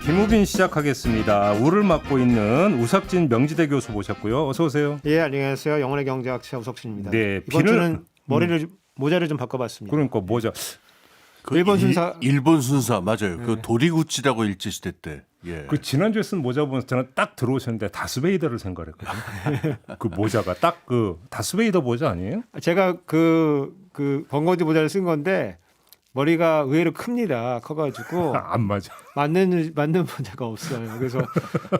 김우빈 시작하겠습니다. 우를 맡고 있는 우석진 명지대 교수 모셨고요. 어서 오세요. 예, 안녕하세요. 영원의 경제학자 우석진입니다. 네, 이번 주는 머리를 모자를 좀 바꿔봤습니다. 그러니까 모자. 그 일본 순사. 일본 순사 맞아요. 네. 그 도리구치라고 일제 시대 때. 예. 그 지난주에 쓴 모자 보면서 저는 딱 들어오셨는데 다스베이더를 생각했거든요. 그 모자가 딱 그 다스베이더 모자 아니에요? 제가 그 벙거지 모자를 쓴 건데 머리가 의외로 큽니다. 커가지고 안 맞아. 맞는 모자가 없어요. 그래서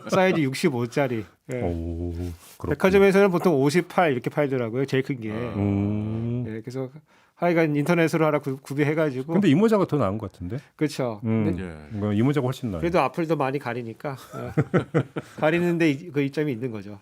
사이즈 65짜리. 예. 오, 그렇군요. 백화점에서는 보통 58 이렇게 팔더라고요. 제일 큰 게. 예, 그래서 하여간 인터넷으로 하나 구비해가지고. 근데 이 모자가 더 나은 것 같은데? 그렇죠. 근데 예. 이 모자가 훨씬 나아요. 그래도 앞을 더 많이 가리니까 가리는데 그 이점이 있는 거죠.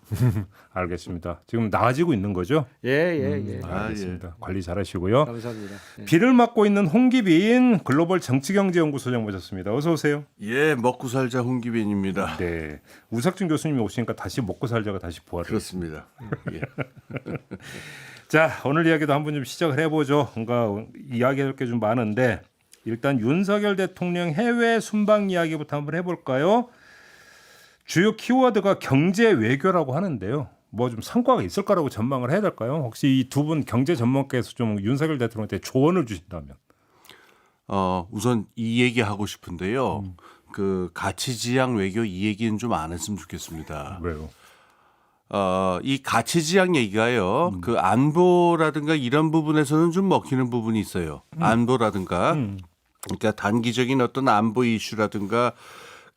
알겠습니다. 지금 나아지고 있는 거죠? 예. 알겠습니다. 관리 잘하시고요. 감사합니다. 예. 비를 맡고 있는 홍기빈 글로벌 정치경제연구소장 모셨습니다. 어서 오세요. 예, 먹고 살자 홍기빈입니다. 네, 우석진 교수님이 오시니까 다시 먹고 살자가 다시 부활을. 그렇습니다. 예. 자, 오늘 이야기도 한번 좀 시작을 해보죠. 뭔가 이야기할 게 좀 많은데 일단 윤석열 대통령 해외 순방 이야기부터 한번 해볼까요? 주요 키워드가 경제 외교라고 하는데요. 뭐 좀 성과가 있을 거라고 전망을 해야 될까요? 혹시 이 두 분 경제 전문가께서 좀 윤석열 대통령한테 조언을 주신다면? 우선 이 얘기 하고 싶은데요. 그 가치지향 외교 이 얘기는 좀 안 했으면 좋겠습니다. 왜요? 이 가치지향 얘기가요. 그 안보라든가 이런 부분에서는 좀 먹히는 부분이 있어요. 안보라든가 그러니까 단기적인 어떤 안보 이슈라든가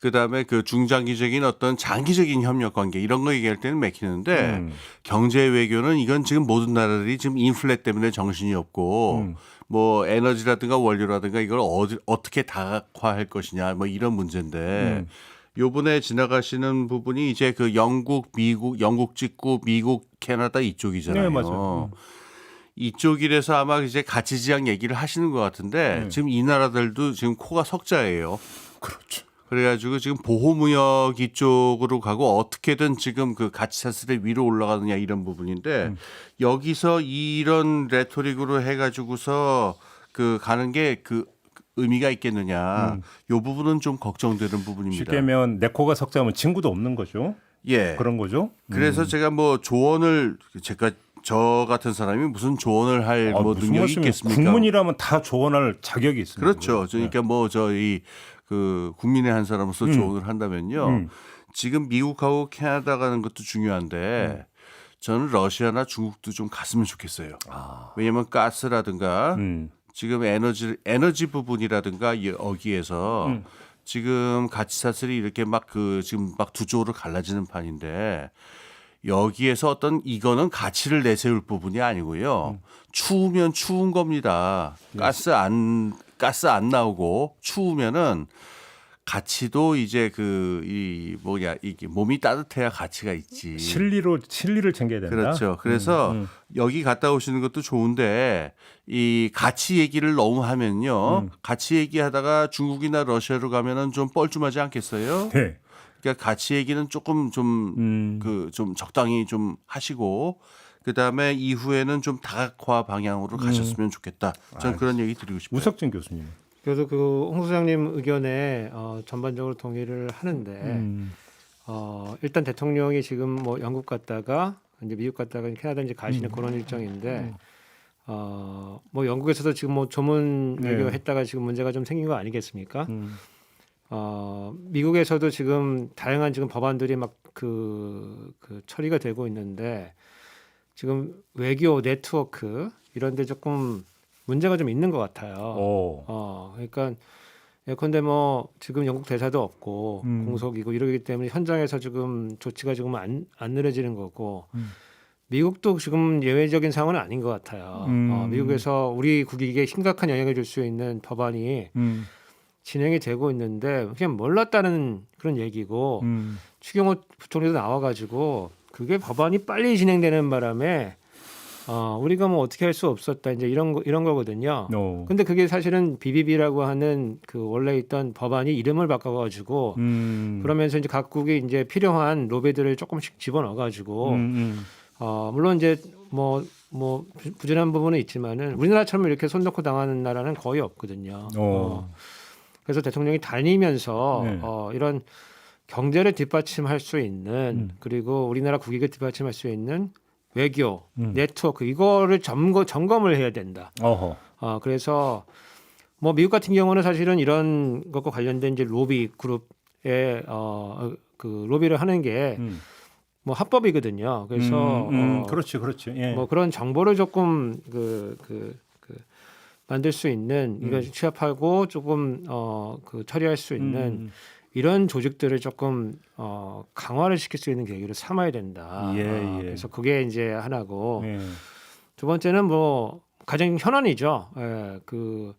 그다음에 그 중장기적인 어떤 장기적인 협력 관계 이런 거 얘기할 때는 맥히는데 경제 외교는 이건 지금 모든 나라들이 지금 인플레 때문에 정신이 없고 뭐 에너지라든가 원료라든가 이걸 어떻게 다각화할 것이냐 뭐 이런 문제인데 요번에 지나가시는 부분이 이제 그 영국, 미국, 영국 찍고 미국, 캐나다 이쪽이잖아요. 네, 맞아요. 이쪽이라서 아마 이제 가치지향 얘기를 하시는 것 같은데 지금 이 나라들도 지금 코가 석자예요. 그렇죠. 그래가지고 지금 보호무역 이쪽으로 가고 어떻게든 지금 그 가치 사슬의 위로 올라가느냐 이런 부분인데 여기서 이런 레토릭으로 해가지고서 그 가는 게 그 의미가 있겠느냐. 요 부분은 좀 걱정되는 부분입니다. 쉽게 하면 내 코가 석자면 친구도 없는 거죠. 예. 그런 거죠. 그래서 제가 뭐 조언을 저 같은 사람이 무슨 조언을 할 뭐 무슨 능력이 말씀이에요? 있겠습니까? 국민이라면 다 조언할 자격이 있습니다. 그렇죠. 그러니까 뭐 저희 그 국민의 한 사람으로서 조언을 한다면요. 지금 미국하고 캐나다 가는 것도 중요한데 저는 러시아나 중국도 좀 갔으면 좋겠어요. 왜냐하면 가스라든가 지금 에너지 부분이라든가 여기에서 지금 가치 사슬이 이렇게 막 지금 막 두 쪽으로 갈라지는 판인데 여기에서 어떤 이거는 가치를 내세울 부분이 아니고요. 추우면 추운 겁니다. 가스 안 나오고 추우면은 가치도 이제 이게 몸이 따뜻해야 가치가 있지. 실리를 챙겨야 된다. 그렇죠. 그래서 여기 갔다 오시는 것도 좋은데 이 가치 얘기를 너무 하면요. 가치 얘기하다가 중국이나 러시아로 가면은 좀 뻘쭘하지 않겠어요? 네. 그러니까 가치 얘기는 조금 좀 적당히 좀 하시고 그다음에 이후에는 좀 다각화 방향으로 가셨으면 좋겠다. 저는 그런 얘기 드리고 싶어요. 우석진 교수님. 그래서 홍 소장님 의견에 전반적으로 동의를 하는데 일단 대통령이 지금 뭐 영국 갔다가 이제 미국 갔다가 캐나다 이제 가시는 그런 일정인데 뭐 영국에서도 지금 뭐 조문 외교했다가 지금 문제가 좀 생긴 거 아니겠습니까? 미국에서도 지금 다양한 지금 법안들이 막 그 처리가 되고 있는데 지금 외교 네트워크 이런 데 조금 문제가 좀 있는 것 같아요. 그러니까 예컨대 뭐 지금 영국 대사도 없고 공석이고 이러기 때문에 현장에서 지금 조치가 지금 안 느려지는 거고 미국도 지금 예외적인 상황은 아닌 것 같아요. 미국에서 우리 국익에 심각한 영향을 줄 수 있는 법안이 진행이 되고 있는데 그냥 몰랐다는 그런 얘기고 추경호 부총리도 나와가지고 그게 법안이 빨리 진행되는 바람에 우리가 뭐 어떻게 할 수 없었다 이제 이런 거거든요. 근데 그게 사실은 BBB라고 하는 그 원래 있던 법안이 이름을 바꿔가지고 그러면서 이제 각국이 이제 필요한 로비들을 조금씩 집어넣어가지고 물론 이제 뭐 부진한 부분은 있지만은 우리나라처럼 이렇게 손 놓고 당하는 나라는 거의 없거든요. 그래서 대통령이 다니면서 네. 이런 경제를 뒷받침할 수 있는 그리고 우리나라 국익을 뒷받침할 수 있는 외교, 네트워크 이거를 점검을 해야 된다. 어허. 그래서 뭐 미국 같은 경우는 사실은 이런 것과 관련된 이제 로비 그룹에 그 로비를 하는 게 뭐 합법이거든요. 그래서 그렇지, 그렇지. 예. 뭐 그런 정보를 조금 만들 수 있는 이걸 취합하고 조금 그 처리할 수 있는 이런 조직들을 조금 강화를 시킬 수 있는 계기를 삼아야 된다. 예. 그래서 그게 이제 하나고 예. 두 번째는 뭐 가장 현안이죠. 예, 그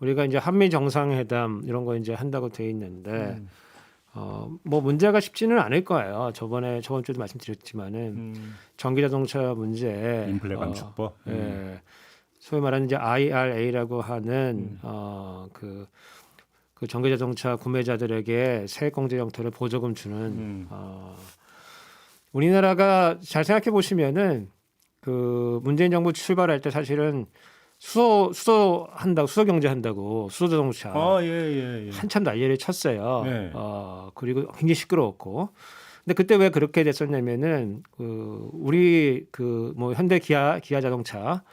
우리가 이제 한미 정상회담 이런 거 이제 한다고 돼 있는데 뭐 문제가 쉽지는 않을 거예요. 저번 주에도 말씀드렸지만은 전기 자동차 문제, 인플레 감축법. 예, 소위 말하는 이제 IRA라고 하는 그 전기 자동차 구매자들에게 세액공제 형태로 보조금 주는 우리나라가 잘 생각해 보시면은 그 문재인 정부 출발할 때 사실은 수소 경제 한다고 수소 자동차 예. 한참 난리를 쳤어요. 네. 그리고 굉장히 시끄러웠고. 근데 그때 왜 그렇게 됐었냐면은 우리 뭐 현대 기아 자동차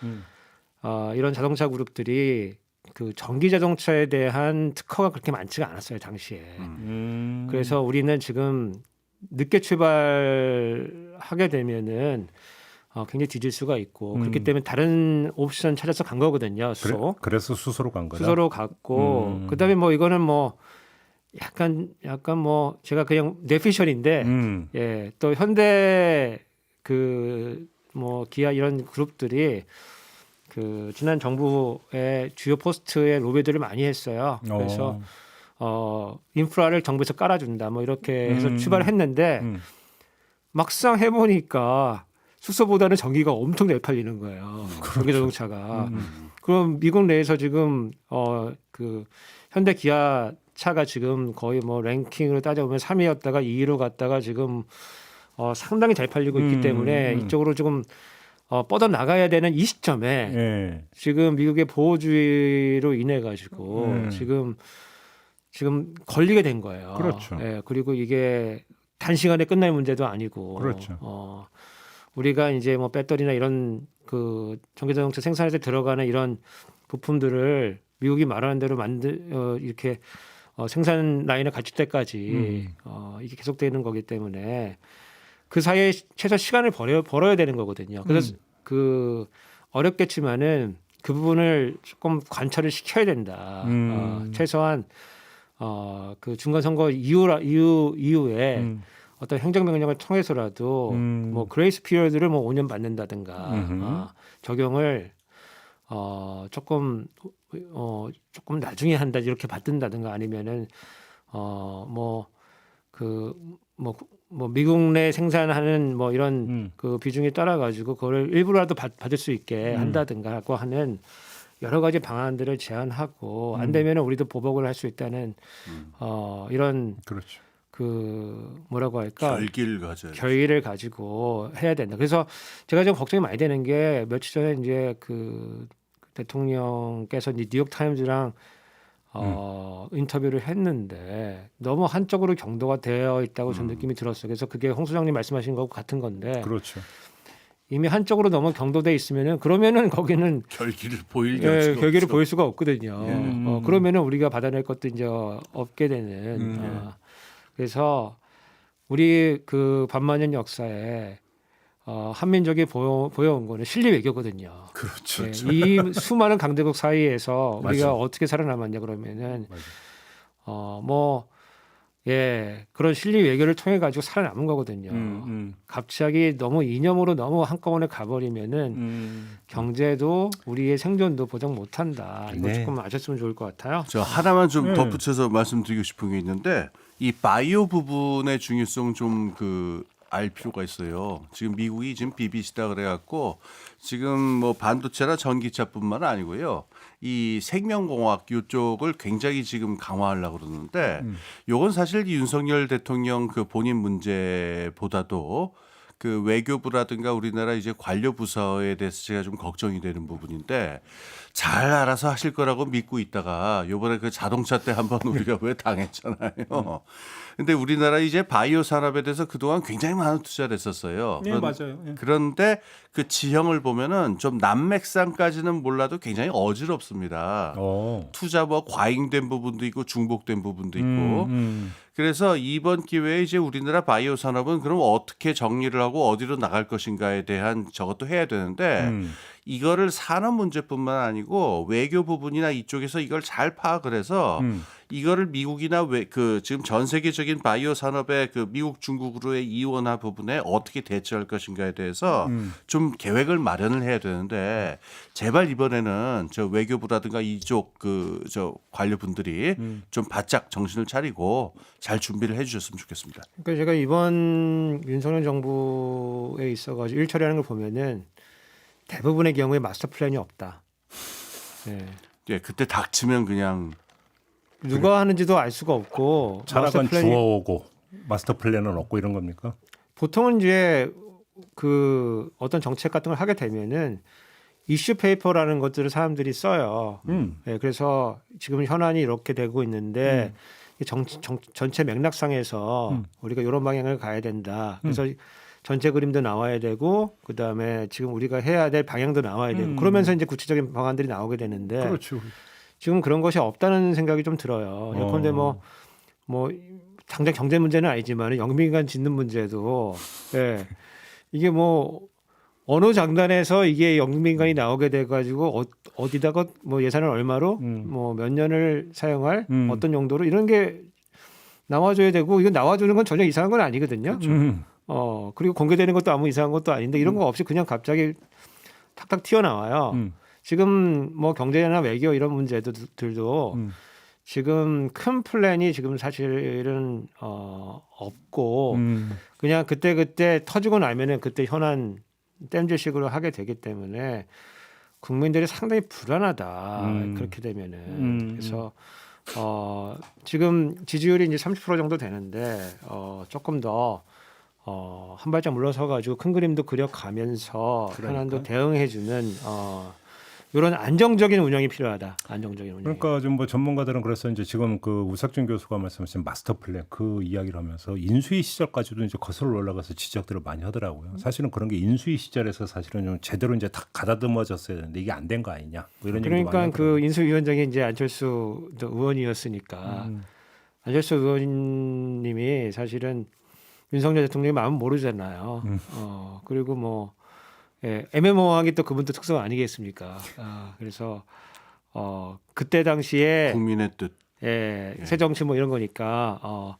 이런 자동차 그룹들이 그 전기 자동차에 대한 특허가 그렇게 많지가 않았어요 당시에. 그래서 우리는 지금 늦게 출발하게 되면은 굉장히 뒤질 수가 있고 그렇기 때문에 다른 옵션 찾아서 간 거거든요. 수소. 그래서 수소로 간 거다. 수소로 갔고 그다음에 뭐 이거는 뭐 약간 뭐 제가 그냥 내피셜인데 예, 또 현대 그 뭐 기아 이런 그룹들이 그 지난 정부의 주요 포스트에 로비들을 많이 했어요. 그래서 인프라를 정부에서 깔아준다 뭐 이렇게 해서 출발을 했는데 막상 해보니까 수소보다는 전기가 엄청 잘 팔리는 거예요. 전기 자동차가. 그럼 미국 내에서 지금 그 현대 기아 차가 지금 거의 뭐 랭킹으로 따져보면 3위였다가 2위로 갔다가 지금 상당히 잘 팔리고 있기 때문에 이쪽으로 조금 뻗어 나가야 되는 이 시점에 예. 지금 미국의 보호주의로 인해 가지고 지금 걸리게 된 거예요. 그렇죠. 예, 그리고 이게 단시간에 끝날 문제도 아니고. 그렇죠. 우리가 이제 뭐 배터리나 이런 그 전기자동차 생산에서 들어가는 이런 부품들을 미국이 말하는 대로 이렇게 생산 라인을 갖출 때까지 이게 계속되는 거기 때문에 그 사이에 최소 시간을 벌어야 되는 거거든요. 그래서 그 어렵겠지만은 그 부분을 조금 관철을 시켜야 된다. 최소한 그 중간 선거 이후에 어떤 행정명령을 통해서라도 뭐 그레이스 피리어드를 뭐 5년 받는다든가 적용을 조금 나중에 한다 이렇게 받든다든가 아니면은 뭐 미국 내 생산하는 뭐 이런 그 비중에 따라 가지고 그거를 일부라도 받을 수 있게 한다든가 하고 하는 여러 가지 방안들을 제안하고 안 되면은 우리도 보복을 할 수 있다는 이런 그렇죠. 그 뭐라고 할까 결기를 가지고 해야 된다. 그래서 제가 좀 걱정이 많이 되는 게 며칠 전에 이제 그 대통령께서 뉴욕 타임즈랑 인터뷰를 했는데 너무 한쪽으로 경도가 되어 있다고 저는 느낌이 들었어요. 그래서 그게 홍 소장님 말씀하신 거하고 같은 건데 그렇죠. 이미 한쪽으로 너무 경도돼 있으면은 그러면은 거기는 결기를 보일 결기를 보일 수가 없거든요. 그러면은 우리가 받아낼 것도 이제 없게 되는. 그래서 우리 그 반만년 역사에 한민족이 보여온 거는 실리 외교거든요. 그렇죠. 이 수많은 강대국 사이에서 우리가 맞아. 어떻게 살아남았냐 그러면은 그런 실리 외교를 통해 가지고 살아남은 거거든요. 갑자기 너무 이념으로 너무 한꺼번에 가버리면은 경제도 우리의 생존도 보장 못한다. 이거 네. 조금 아셨으면 좋을 것 같아요. 저 하나만 좀 덧붙여서 말씀드리고 싶은 게 있는데 이 바이오 부분의 중요성 좀 알 필요가 있어요. 지금 미국이 지금 비비시다 그래갖고 지금 뭐 반도체나 전기차뿐만 아니고요. 이 생명공학 이쪽을 굉장히 지금 강화하려고 그러는데 요건 사실 윤석열 대통령 그 본인 문제보다도 그 외교부라든가 우리나라 이제 관료 부서에 대해서 제가 좀 걱정이 되는 부분인데 잘 알아서 하실 거라고 믿고 있다가 요번에 그 자동차 때 한번 우리가 왜 당했잖아요. 근데 우리나라 이제 바이오 산업에 대해서 그동안 굉장히 많은 투자를 했었어요. 네, 맞아요. 예. 그런데 그 지형을 보면은 좀 남맥상까지는 몰라도 굉장히 어지럽습니다. 투자 뭐 과잉된 부분도 있고 중복된 부분도 있고. 그래서 이번 기회에 이제 우리나라 바이오 산업은 그럼 어떻게 정리를 하고 어디로 나갈 것인가에 대한 저것도 해야 되는데 이거를 산업 문제뿐만 아니고 외교 부분이나 이쪽에서 이걸 잘 파악을 해서 이거를 미국이나 그 지금 전 세계적인 바이오 산업의 그 미국 중국으로의 이원화 부분에 어떻게 대처할 것인가에 대해서 좀 계획을 마련을 해야 되는데 제발 이번에는 저 외교부라든가 이쪽 그 저 관료분들이 좀 바짝 정신을 차리고 잘 준비를 해주셨으면 좋겠습니다. 그러니까 제가 이번 윤석열 정부에 있어가지고 일 처리하는 걸 보면은 대부분의 경우에 마스터 플랜이 없다. 예. 예, 그때 닥치면 그냥 누가 하는지도 알 수가 없고 차라건 주워오고 마스터 플랜은 없고 이런 겁니까? 보통은 이제 그 어떤 정책 같은 걸 하게 되면은 이슈 페이퍼라는 것들을 사람들이 써요. 예, 그래서 지금 현안이 이렇게 되고 있는데 전체 맥락상에서 우리가 이런 방향을 가야 된다. 그래서 전체 그림도 나와야 되고 그다음에 지금 우리가 해야 될 방향도 나와야 되고 그러면서 이제 구체적인 방안들이 나오게 되는데 그렇죠. 지금 그런 것이 없다는 생각이 좀 들어요. 예컨대 뭐 당장 경제 문제는 아니지만 영빈관 짓는 문제도 예. 이게 뭐 어느 장단에서 이게 영빈관이 나오게 돼 가지고 어디다가 뭐 예산을 얼마로 뭐 몇 년을 사용할 어떤 용도로 이런 게 나와줘야 되고 이건 나와주는 건 전혀 이상한 건 아니거든요. 그리고 공개되는 것도 아무 이상한 것도 아닌데 이런 거 없이 그냥 갑자기 탁탁 튀어나와요. 지금 뭐 경제나 외교 이런 문제들도 지금 큰 플랜이 지금 사실은 없고 그냥 그때 터지고 나면은 그때 현안 땜질식으로 하게 되기 때문에 국민들이 상당히 불안하다. 그렇게 되면은 그래서 지금 지지율이 이제 30% 정도 되는데 조금 더 한 발짝 물러서 가지고 큰 그림도 그려가면서 현안도 대응해주는 이런 안정적인 운영이 필요하다. 안정적인 운영. 그러니까 좀 뭐 전문가들은 그래서 이제 지금 그 우석준 교수가 말씀하신 마스터 플랜 그 이야기를 하면서 인수위 시절까지도 이제 거슬러 올라가서 지적들을 많이 하더라고요. 사실은 그런 게 인수위 시절에서 사실은 좀 제대로 이제 다 가다듬어졌어야 되는데 이게 안 된 거 아니냐. 뭐 이런 얘기도 많이 그러니까 하더라고요. 그 인수위원장이 이제 안철수 의원이었으니까 안철수 의원님이 사실은 윤석열 대통령의 마음 모르잖아요. 그리고 뭐 애매모호하게 또 그분도 특성 아니겠습니까? 그래서 그때 당시에 국민의 뜻. 새 정치 뭐 이런 거니까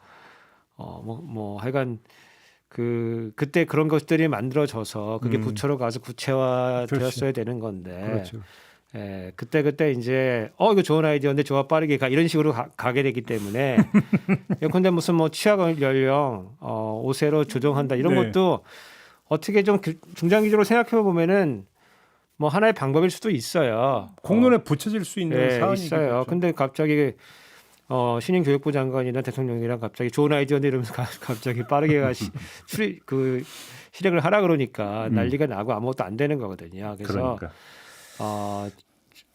하여간 그때 그런 것들이 만들어져서 그게 부처로 가서 구체화되었어야 되는 건데 그렇죠. 그때 이제 이거 좋은 아이디어인데 좋아 빠르게 가 이런 식으로 가게 되기 때문에 예컨대 무슨 뭐 취약 연령 5세로 조정한다 이런 네. 것도 어떻게 좀 중장기적으로 생각해 보면은 뭐 하나의 방법일 수도 있어요. 공론에 붙여질 수 있는 사안이 있어요. 근데 갑자기 신임 교육부 장관이나 대통령이랑 갑자기 좋은 아이디어인데 이러면서 갑자기 빠르게 실행을 하라 그러니까 난리가 나고 아무것도 안 되는 거거든요. 그래서 그러니까.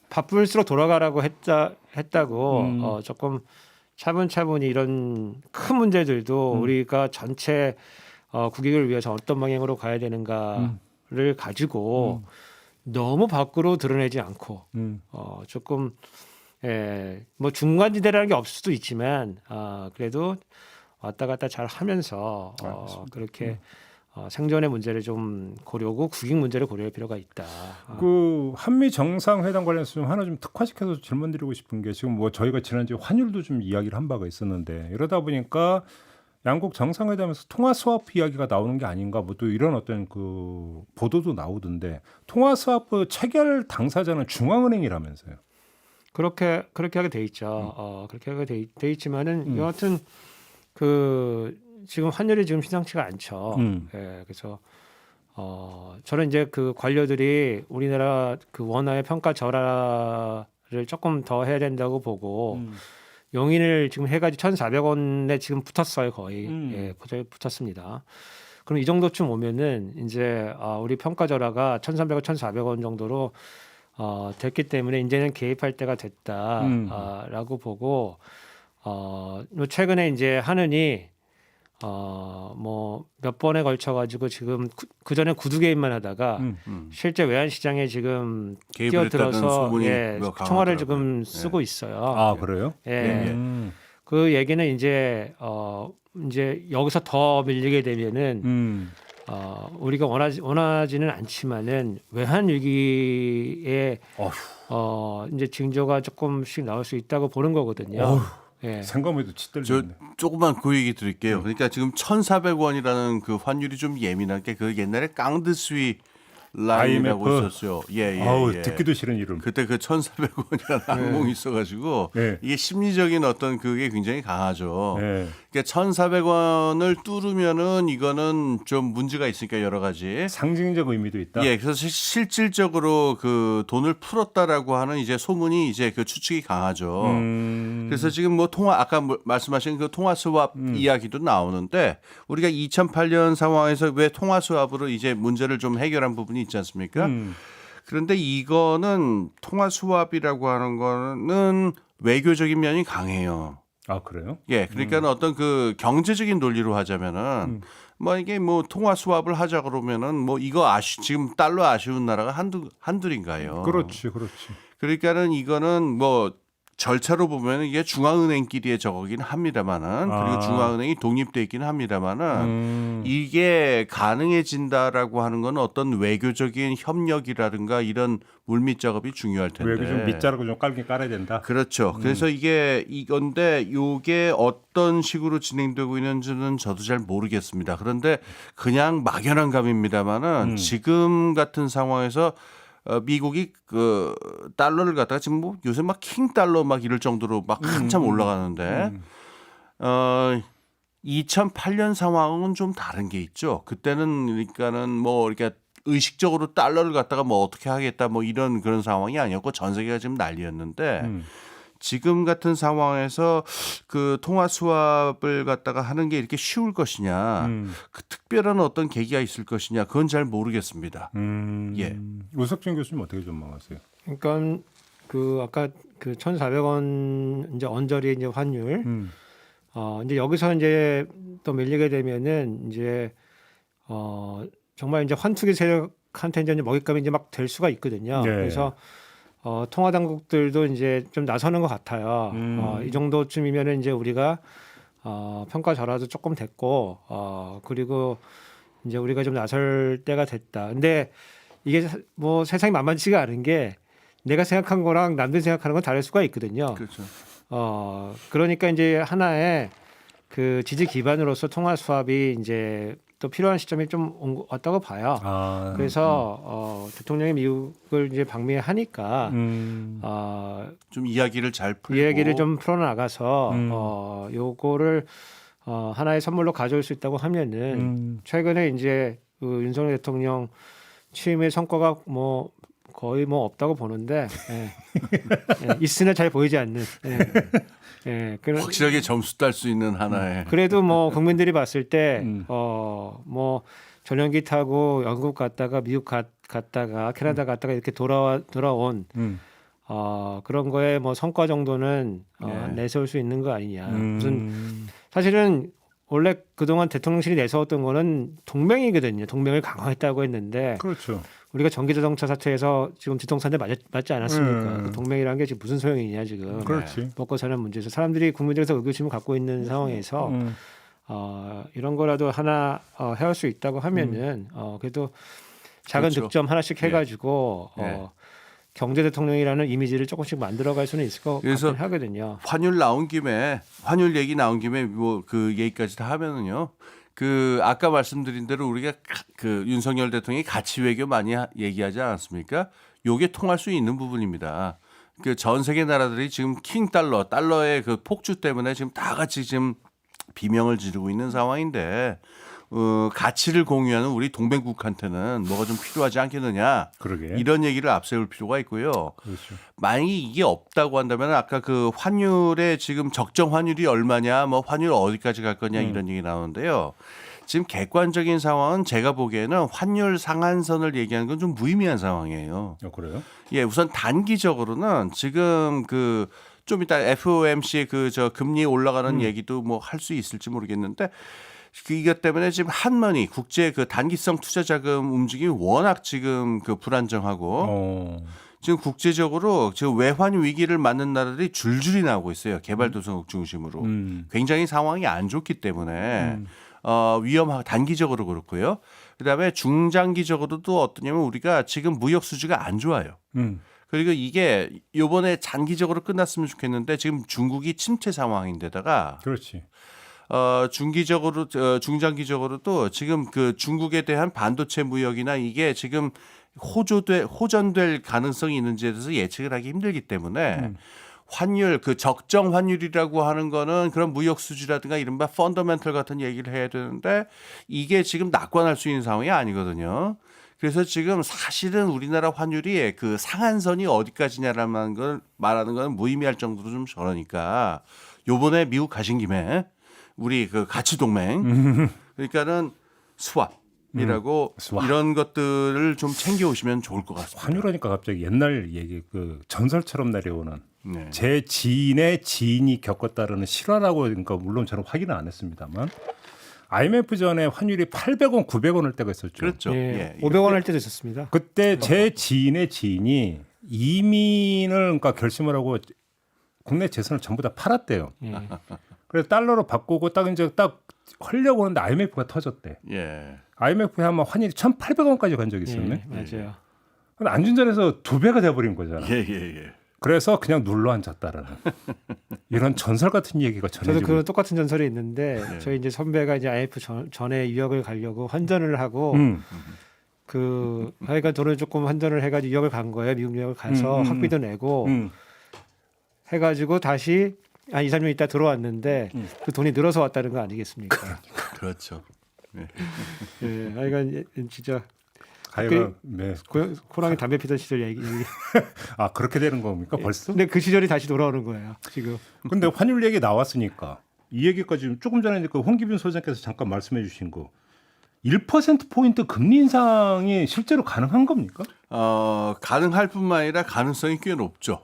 바쁠수록 돌아가라고 했다고 조금 차분차분히 이런 큰 문제들도 우리가 전체 국익을 위해서 어떤 방향으로 가야 되는가를 가지고 너무 밖으로 드러내지 않고 조금 뭐 중간지대라는 게 없을 수도 있지만 그래도 왔다 갔다 잘 하면서 그렇게 생존의 문제를 좀 고려하고 국익 문제를 고려할 필요가 있다. 그 한미 정상회담 관련해서 좀 하나 좀 특화시켜서 질문드리고 싶은 게 지금 뭐 저희가 지난주에 환율도 좀 이야기를 한 바가 있었는데 이러다 보니까 양국 정상회담에서 통화 스와프 이야기가 나오는 게 아닌가 뭐 또 이런 어떤 그 보도도 나오던데 통화 스와프 체결 당사자는 중앙은행이라면서요. 그렇게 하게 돼 있죠. 그렇게 하게 돼 있지만은 여하튼 지금 환율이 지금 심상치가 않죠. 그래서 저는 이제 그 관료들이 우리나라 그 원화의 평가 절하를 조금 더 해야 된다고 보고 용인을 지금 해가지고 1,400원에 지금 붙었어요 거의 붙었습니다. 그럼 이 정도쯤 오면은 이제 우리 평가절하가 1,300원, 1,400원 정도로 됐기 때문에 이제는 개입할 때가 됐다라고 보고 최근에 이제 하느니 뭐 몇 번에 걸쳐 가지고 지금 그 전에 구두 개입만 하다가 실제 외환 시장에 지금 개입을 했다는 뛰어들어서 소문이 총알을 강하더라고요. 지금 쓰고 있어요. 아 그래요? 예. 그 얘기는 이제 여기서 더 밀리게 되면은 우리가 원하지는 않지만은 외환 위기에 이제 징조가 조금씩 나올 수 있다고 보는 거거든요. 예. 생각해도 저 치들리네. 조금만 그 얘기 드릴게요. 그러니까 지금 1,400원이라는 그 환율이 좀 예민한 게 그 옛날에 깡드스위 라인이라고 IMF. 있었어요. 예, 예, 아우 예. 듣기도 싫은 이름. 그때 그 1,400원이라는 항공이 있어가지고 네. 이게 심리적인 어떤 그게 굉장히 강하죠. 네. 그러니까 1,400원을 뚫으면은 이거는 좀 문제가 있으니까 여러 가지. 상징적 의미도 있다. 예, 그래서 실질적으로 그 돈을 풀었다라고 하는 이제 소문이 이제 그 추측이 강하죠. 그래서 지금 뭐 아까 말씀하신 그 통화 스왑 이야기도 나오는데 우리가 2008년 상황에서 왜 통화 스왑으로 이제 문제를 좀 해결한 부분이 있지 않습니까? 그런데 이거는 통화 스왑이라고 하는 거는 외교적인 면이 강해요. 아 그래요? 예, 그러니까 어떤 그 경제적인 논리로 하자면은 뭐 이게 뭐 통화 스왑을 하자 그러면은 뭐 이거 지금 달러 아쉬운 나라가 한둘인가요? 그렇지. 그러니까는 이거는 뭐 절차로 보면 이게 중앙은행끼리의 저거긴 합니다만은 그리고 중앙은행이 독립돼 있기는 합니다만은 이게 가능해진다라고 하는 건 어떤 외교적인 협력이라든가 이런 물밑 작업이 중요할 텐데. 외교 좀 밑자락을 좀 깔긴 깔아야 된다. 그렇죠. 그래서 이건데 이게 어떤 식으로 진행되고 있는지는 저도 잘 모르겠습니다. 그런데 그냥 막연한 감입니다만은 지금 같은 상황에서 미국이 그 달러를 갖다가 지금 뭐 요새 막 킹 달러 막 이럴 정도로 막 한참 올라가는데 2008년 상황은 좀 다른 게 있죠. 그때는 그러니까는 뭐 이렇게 의식적으로 달러를 갖다가 뭐 어떻게 하겠다 뭐 이런 그런 상황이 아니었고 전 세계가 지금 난리였는데 지금 같은 상황에서 그 통화 수합을 갖다가 하는 게 이렇게 쉬울 것이냐, 그 특별한 어떤 계기가 있을 것이냐, 그건 잘 모르겠습니다. 예. 우석진 교수님 어떻게 전망하세요? 그러니까 그 아까 그 1,400원 이제 언저리 이제 환율 이제 여기서 이제 또 밀리게 되면은 이제 정말 이제 환투기 세력한테 이제 먹잇감이 이제 막 될 수가 있거든요. 네. 그래서 통화 당국들도 이제 좀 나서는 것 같아요. 이 정도쯤이면은 이제 우리가 평가 절하도 조금 됐고 그리고 이제 우리가 좀 나설 때가 됐다. 근데 이게 뭐 세상이 만만치가 않은 게 내가 생각한 거랑 남들이 생각하는 건 다를 수가 있거든요. 그렇죠. 그러니까 이제 하나의 그 지지 기반으로서 통화 수합이 이제 또 필요한 시점이 좀 왔다고 봐요. 그래서 대통령이 미국을 이제 방미하니까 좀 이야기를 잘 풀고 이야기를 좀 풀어나가서 요거를 하나의 선물로 가져올 수 있다고 하면은 최근에 이제 그 윤석열 대통령 취임의 성과가 뭐 거의 뭐 없다고 보는데 있으나 잘 보이지 않는. 확실하게 점수 딸 수 있는 하나의. 그래도 뭐 국민들이 봤을 때 뭐 전용기 타고 영국 갔다가 미국 갔다가 캐나다 갔다가 이렇게 돌아온 그런 거에 뭐 성과 정도는 내세울 수 있는 거 아니냐. 무슨 사실은 원래 그동안 대통령실이 내세웠던 거는 동맹이거든요. 동맹을 강화했다고 했는데 그렇죠. 우리가 전기자동차 사태에서 지금 뒤통수한테 맞지 않았습니까? 그 동맹이라는 게 지금 무슨 소용이냐 지금. 그렇지. 먹고 사는 문제에서 사람들이 국민들에서 의구심을 갖고 있는 상황에서 이런 거라도 하나 해올 수 있다고 하면은 그래도 작은 그렇죠. 득점 하나씩 해가지고 경제 대통령이라는 이미지를 조금씩 만들어갈 수는 있을 것 그래서 같긴 하거든요. 환율 얘기 나온 김에 뭐 그 얘기까지 다 하면은요. 그 아까 말씀드린 대로 우리가 그 윤석열 대통령이 가치 외교 많이 얘기하지 않았습니까? 요게 통할 수 있는 부분입니다. 그 전 세계 나라들이 지금 달러의 그 폭주 때문에 지금 다 같이 지금 비명을 지르고 있는 상황인데 가치를 공유하는 우리 동맹국한테는 뭐가 좀 필요하지 않겠느냐. 그러게. 이런 얘기를 앞세울 필요가 있고요. 그렇죠. 만약에 이게 없다고 한다면 아까 그 환율의 지금 적정 환율이 얼마냐, 뭐 환율 어디까지 갈 거냐 이런 얘기 나오는데요. 지금 객관적인 상황은 제가 보기에는 환율 상한선을 얘기하는 건 좀 무의미한 상황이에요. 그래요? 예, 우선 단기적으로는 지금 그 좀 이따 FOMC 그 저 금리 올라가는 얘기도 뭐 할 수 있을지 모르겠는데 이것 때문에 지금 한머니 국제 그 단기성 투자 자금 움직임이 워낙 지금 그 불안정하고 지금 국제적으로 지금 외환 위기를 맞는 나라들이 줄줄이 나오고 있어요. 개발도상국 중심으로. 굉장히 상황이 안 좋기 때문에 위험하고 단기적으로 그렇고요. 그다음에 중장기적으로도 어떠냐면 우리가 지금 무역 수지가 안 좋아요. 그리고 이게 이번에 장기적으로 끝났으면 좋겠는데 지금 중국이 침체 상황인데다가 그렇지. 중기적으로 중장기적으로도 지금 그 중국에 대한 반도체 무역이나 이게 지금 호전될 가능성이 있는지에 대해서 예측을 하기 힘들기 때문에 환율 그 적정 환율이라고 하는 거는 그런 무역 수지라든가 이른바 펀더멘털 같은 얘기를 해야 되는데 이게 지금 낙관할 수 있는 상황이 아니거든요. 그래서 지금 사실은 우리나라 환율이 그 상한선이 어디까지냐라는 걸 말하는 건 무의미할 정도로 좀 저러니까 요번에 미국 가신 김에 우리 그 가치 동맹 그러니까는 스왑이라고 이런 것들을 좀 챙겨 오시면 좋을 것 같습니다. 환율하니까 갑자기 옛날 얘기 그 전설처럼 내려오는 네. 제 지인의 지인이 겪었다라는 실화라고 그러니까 물론 저는 확인은 안 했습니다만 IMF 전에 환율이 800원, 900원일 때가 있었죠. 그렇죠. 예, 예. 500원 할 때도 있었습니다. 그때 제 지인의 지인이 이민을 그러니까 결심을 하고 국내 재산을 전부 다 팔았대요. 예. 그래서 달러로 바꾸고 딱 이제 딱 하려고 하는데 IMF가 터졌대. 예. IMF에 한번 환율이 1,800원까지 간 적이 있었네. 예, 맞아요. 근데 안준전에서 2배가 돼버린 거잖아. 예, 예, 예. 그래서 그냥 눌러 앉았다라는 이런 전설 같은 얘기가 저도 전해지고. 그 똑같은 전설이 있는데 저희 이제 선배가 이제 IMF 전에 유학을 가려고 환전을 하고 그 하여간 돈을 조금 환전을 해가지고 유학을 간 거예요. 미국 유학을 가서 학비도 내고 해가지고 다시 한 2, 3년 있다 들어왔는데 그 돈이 늘어서 왔다는 거 아니겠습니까? 그렇죠. 예. 예, 하여간 진짜 하여간 네. 호랑이 담배 피던 시절 얘기. 아 그렇게 되는 겁니까 벌써? 근데 그 시절이 다시 돌아오는 거예요. 지금. 근데 환율 얘기 나왔으니까 이 얘기까지 조금 전에 그 홍기빈 소장께서 잠깐 말씀해 주신 거 1%포인트 금리 인상이 실제로 가능한 겁니까? 가능할 뿐만 아니라 가능성이 꽤 높죠.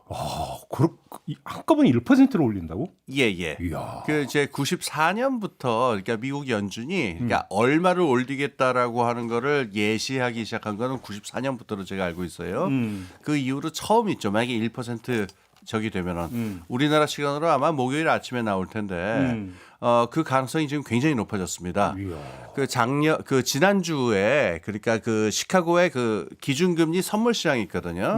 한꺼번에 1%를 올린다고? 예, 예. 이야. 그 이제 94년부터 그러니까 미국 연준이 그러니까 얼마를 올리겠다라고 하는 거를 예시하기 시작한 거는 94년부터로 제가 알고 있어요. 그 이후로 처음 있죠. 만약에 1% 저기 되면은 우리나라 시간으로 아마 목요일 아침에 나올 텐데 그 가능성이 지금 굉장히 높아졌습니다. 그 지난주에 그러니까 그 시카고의 그 기준금리 선물 시장이 있거든요.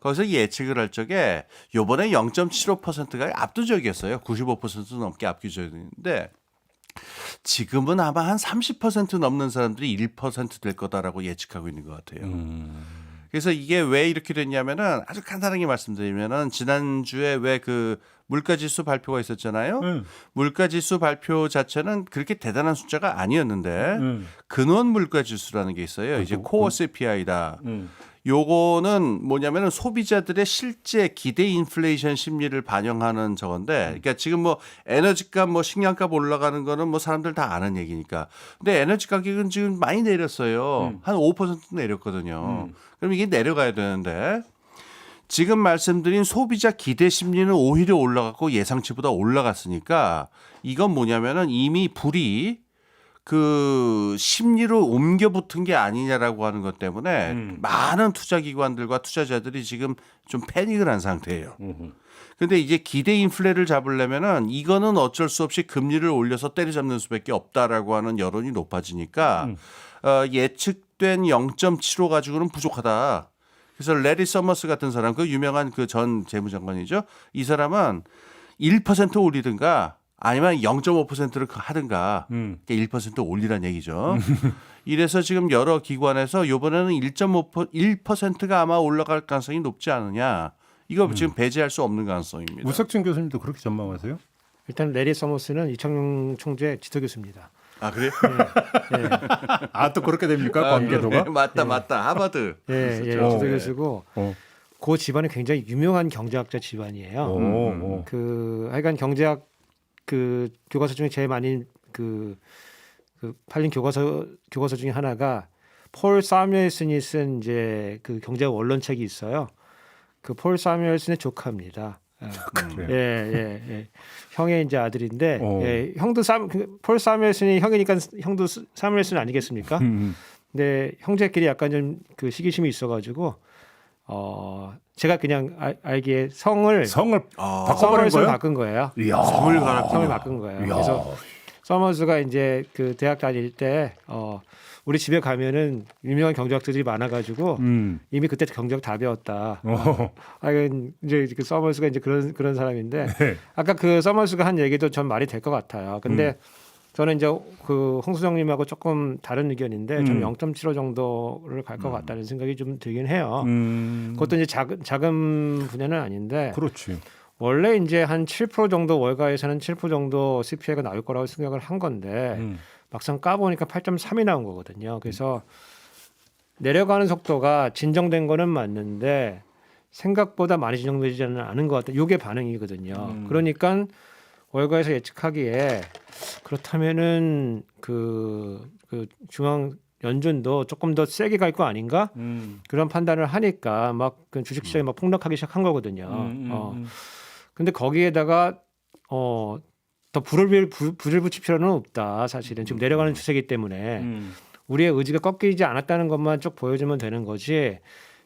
거기서 예측을 할 적에 요번에 0.75%가 압도적이었어요. 95% 넘게 압도적인데 지금은 아마 한 30% 넘는 사람들이 1% 될 거다라고 예측하고 있는 것 같아요. 그래서 이게 왜 이렇게 됐냐면은 아주 간단하게 말씀드리면은 지난주에 왜 그 물가지수 발표가 있었잖아요. 물가지수 발표 자체는 그렇게 대단한 숫자가 아니었는데 근원 물가지수라는 게 있어요. 이제 코어 CPI다. 요거는 뭐냐면은 소비자들의 실제 기대 인플레이션 심리를 반영하는 저건데, 그러니까 지금 뭐 에너지값, 뭐 식량값 올라가는 거는 뭐 사람들 다 아는 얘기니까. 근데 에너지 가격은 지금 많이 내렸어요. 한 5% 내렸거든요. 그럼 이게 내려가야 되는데 지금 말씀드린 소비자 기대 심리는 오히려 올라갔고 예상치보다 올라갔으니까 이건 뭐냐면은 이미 불이 그 심리로 옮겨 붙은 게 아니냐라고 하는 것 때문에 많은 투자기관들과 투자자들이 지금 좀 패닉을 한 상태예요. 근데 이제 기대 인플레를 잡으려면은 이거는 어쩔 수 없이 금리를 올려서 때려잡는 수밖에 없다라고 하는 여론이 높아지니까 예측된 0.75 가지고는 부족하다. 그래서 레리 서머스 같은 사람, 그 유명한 그 전 재무장관이죠. 이 사람은 1% 올리든가 아니면 0.5%를 하든가 1% 올리란 얘기죠. 이래서 지금 여러 기관에서 이번에는 1%가 아마 올라갈 가능성이 높지 않느냐. 이거 지금 배제할 수 없는 가능성입니다. 우석진 교수님도 그렇게 전망하세요? 일단 레리 서머스는 이창용 총재 지도교수입니다. 아 그래요? 예, 아, 또 그렇게 됩니까? 관계도가? 맞다. 하버드. 예, 예, 어. 지도 교수고 어. 그 집안이 굉장히 유명한 경제학자 집안이에요. 오. 그 하여간 경제학 그 교과서 중에 제일 많이 그 팔린 교과서 중에 하나가 폴 사뮤엘슨이 쓴 이제 그 경제학 원론책이 있어요. 그 폴 사뮤엘슨의 조카입니다. 그래요? 예. 형의 이제 아들인데 어. 예, 형도 폴 사뮤엘슨이 형이니까 형도 사뮤엘슨 아니겠습니까? 근데 형제끼리 약간 좀 그 시기심이 있어가지고 제가 그냥 알기에 성을 아, 바꿔버린 서머스로 거예요? 바꾼 거예요. 이야. 성을 갈았군요. 성을 바꾼 거예요. 이야. 그래서 서머스가 이제 그 대학 다닐 때 우리 집에 가면은 유명한 경제학들이 많아가지고 이미 그때 경제학 다 배웠다. 하여간 이제 그 서머스가 이제 그런 사람인데 네. 아까 그 서머스가 한 얘기도 전 말이 될 것 같아요. 근데 저는 이제 그 홍수정님하고 조금 다른 의견인데 저는 0.75 정도를 갈 것 같다는 생각이 좀 들긴 해요. 그것도 이제 작은 분야는 아닌데 그렇지. 원래 이제 한 7% 정도 월가에서는 7% 정도 CPI가 나올 거라고 생각을 한 건데 막상 까보니까 8.3이 나온 거거든요. 그래서 내려가는 속도가 진정된 거는 맞는데 생각보다 많이 진정되지는 않은 것 같아요. 이게 반응이거든요. 그러니까 월가에서 예측하기에 그렇다면은 그 중앙 연준도 조금 더 세게 갈 거 아닌가 그런 판단을 하니까 막 그 주식시장이 막 폭락하기 시작한 거거든요. 근데 거기에다가 더 불을 붙일 필요는 없다. 사실은 지금 내려가는 추세이기 때문에 우리의 의지가 꺾이지 않았다는 것만 쭉 보여주면 되는 거지.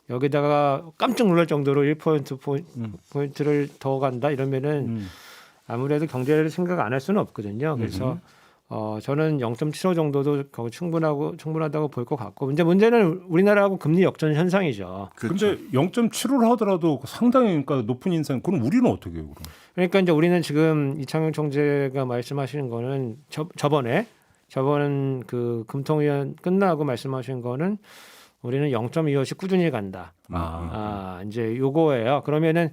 여기다가 깜짝 놀랄 정도로 1%포인트를 더 간다 이러면은 아무래도 경제를 생각 안 할 수는 없거든요. 그래서 저는 0.75 정도도 거의 충분하다고 볼 것 같고 이제 문제는 우리나라하고 금리 역전 현상이죠. 근데 0.75를 하더라도 상당히 그러니까 높은 인상. 그럼 우리는 어떻게 해요? 그럼? 그러니까 이제 우리는 지금 이창용 총재가 말씀하시는 거는 저번 그 금통위원 끝나고 말씀하신 거는 우리는 0.25씩 꾸준히 간다. 이제 요거예요. 그러면은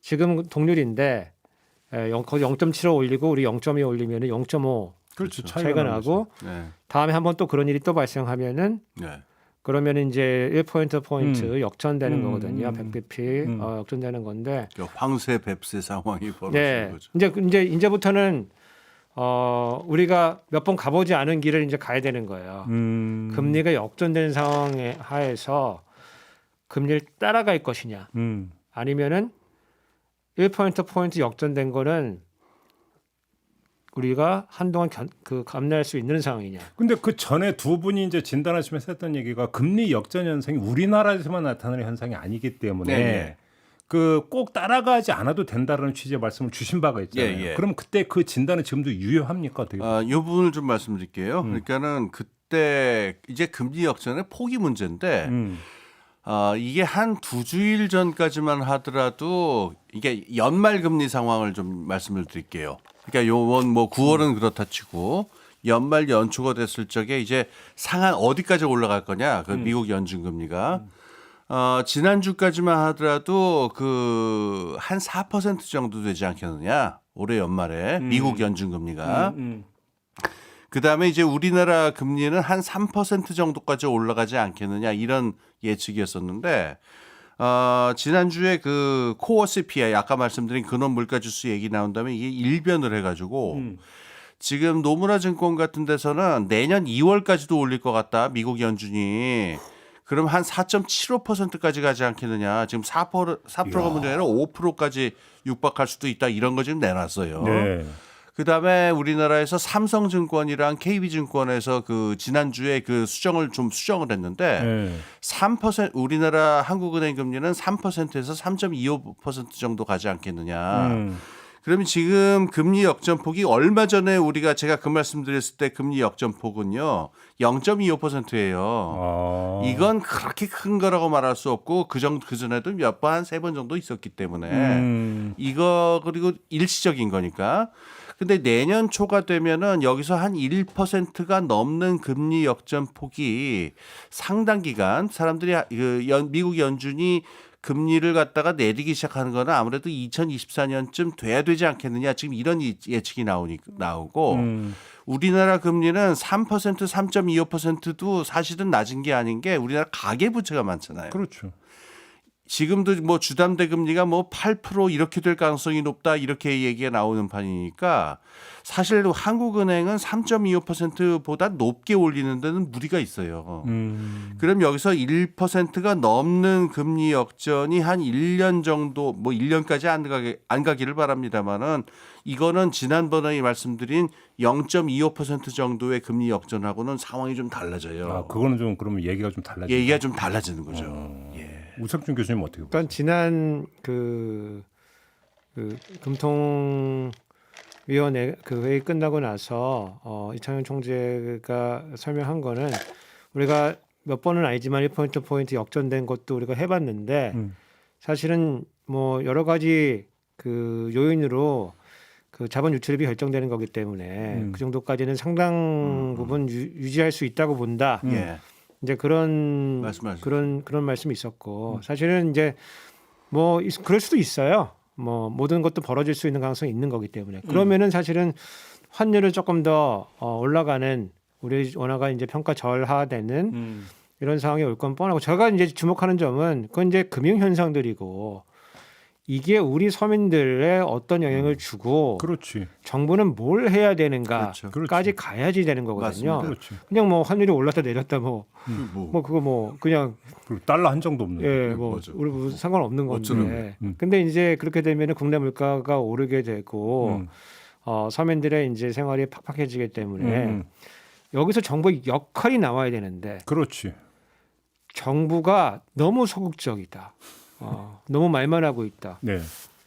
지금 동률인데 거기 0.75 올리고 우리 0.2 올리면은 0.5 그렇죠. 차이가 나고 네. 다음에 한번 또 그런 일이 또 발생하면은 네. 그러면 이제 1% 역전되는 거거든요. 100bp 역전되는 건데. 황새 뱁새 상황이 벌어지는 거죠. 이제부터는 우리가 몇 번 가보지 않은 길을 이제 가야 되는 거예요. 금리가 역전된 상황에 하에서 금리를 따라갈 것이냐, 아니면은 1% 역전된 거는 우리가 한동안 감내할 수 있는 상황이냐. 근데 그 전에 두 분이 이제 진단하시면서 했던 얘기가 금리 역전 현상이 우리나라에서만 나타나는 현상이 아니기 때문에 네. 그 꼭 따라가지 않아도 된다는 취지의 말씀을 주신 바가 있잖아요. 예. 그럼 그때 그 진단은 지금도 유효합니까? 어떻게? 이 부분을 좀 말씀드릴게요. 그러니까는 그때 이제 금리 역전의 포기 문제인데 이게 한 2주일 전까지만 하더라도 이게 연말 금리 상황을 좀 말씀을 드릴게요. 그러니까 요번 뭐 9월은 그렇다 치고 연말 연초가 됐을 적에 이제 상한 어디까지 올라갈 거냐? 그 미국 연준 금리가 지난주까지만 하더라도 그 한 4% 정도 되지 않겠느냐? 올해 연말에 미국 연준 금리가 그다음에 이제 우리나라 금리는 한 3% 정도까지 올라가지 않겠느냐 이런 예측이었었는데 지난주에 그 코어 CPI 아까 말씀드린 근원 물가지수 얘기 나온 다음에 이게 일변을 해가지고 지금 노무라 증권 같은 데서는 내년 2월까지도 올릴 것 같다 미국 연준이 그럼 한 4.75%까지 가지 않겠느냐 지금 4%가 문제가 아니라 5%까지 육박할 수도 있다 이런 거 지금 내놨어요. 네. 그다음에 우리나라에서 삼성증권이랑 KB증권에서 그 지난주에 그 수정을 했는데 네. 3% 우리나라 한국은행 금리는 3%에서 3.25% 정도 가지 않겠느냐. 그러면 지금 금리 역전폭이 얼마 전에 우리가 제가 그 말씀드렸을 때 금리 역전폭은요 0.25%예요. 이건 그렇게 큰 거라고 말할 수 없고 그 전에도 몇 번 한 3번 정도 있었기 때문에 이거 그리고 일시적인 거니까. 근데 내년 초가 되면은 여기서 한 1%가 넘는 금리 역전폭이 상당 기간 사람들이 미국 연준이 금리를 갖다가 내리기 시작하는 거는 아무래도 2024년쯤 돼야 되지 않겠느냐. 지금 이런 예측이 나오고 우리나라 금리는 3%, 3.25%도 사실은 낮은 게 아닌 게 우리나라 가계부채가 많잖아요. 그렇죠. 지금도 뭐 주담대 금리가 뭐 8% 이렇게 될 가능성이 높다 이렇게 얘기가 나오는 판이니까 사실 한국은행은 3.25%보다 높게 올리는 데는 무리가 있어요. 그럼 여기서 1%가 넘는 금리 역전이 한 1년 정도 뭐 1년까지 안 가기를 바랍니다만은 이거는 지난번에 말씀드린 0.25% 정도의 금리 역전하고는 상황이 좀 달라져요. 아, 그거는 좀 그러면 얘기가 좀 달라지죠. 얘기가 좀 달라지는 거죠. 예. 우석준 교수님 어떻게 보세요? 일단 지난 그 금통위원회 그 회의 끝나고 나서 이창용 총재가 설명한 거는 우리가 몇 번은 아니지만 1포인트 역전된 것도 우리가 해봤는데 사실은 뭐 여러 가지 그 요인으로 그 자본 유출입이 결정되는 거기 때문에 그 정도까지는 상당 부분 유지할 수 있다고 본다. 예. 이제 그런 말씀이 있었고 사실은 이제 뭐 그럴 수도 있어요. 뭐 모든 것도 벌어질 수 있는 가능성이 있는 거기 때문에 그러면은 사실은 환율을 조금 더 올라가는 우리 원화가 이제 평가절하되는 이런 상황이 올 건 뻔하고 제가 이제 주목하는 점은 그건 이제 금융 현상들이고 이게 우리 서민들의 어떤 영향을 주고 그렇지. 정부는 뭘 해야 되는가까지 그렇죠. 가야지 되는 거거든요. 그렇지. 그냥 뭐 환율이 올랐다 내렸다 뭐 그거 뭐 그냥 그리고 달러 한 정도 없는. 예, 뭐 맞아. 우리 뭐 상관없는 어쩌면. 건데. 근데 이제 그렇게 되면 국내 물가가 오르게 되고 서민들의 이제 생활이 팍팍해지기 때문에 여기서 정부의 역할이 나와야 되는데 그렇지. 정부가 너무 소극적이다. 너무 말만 하고 있다. 네.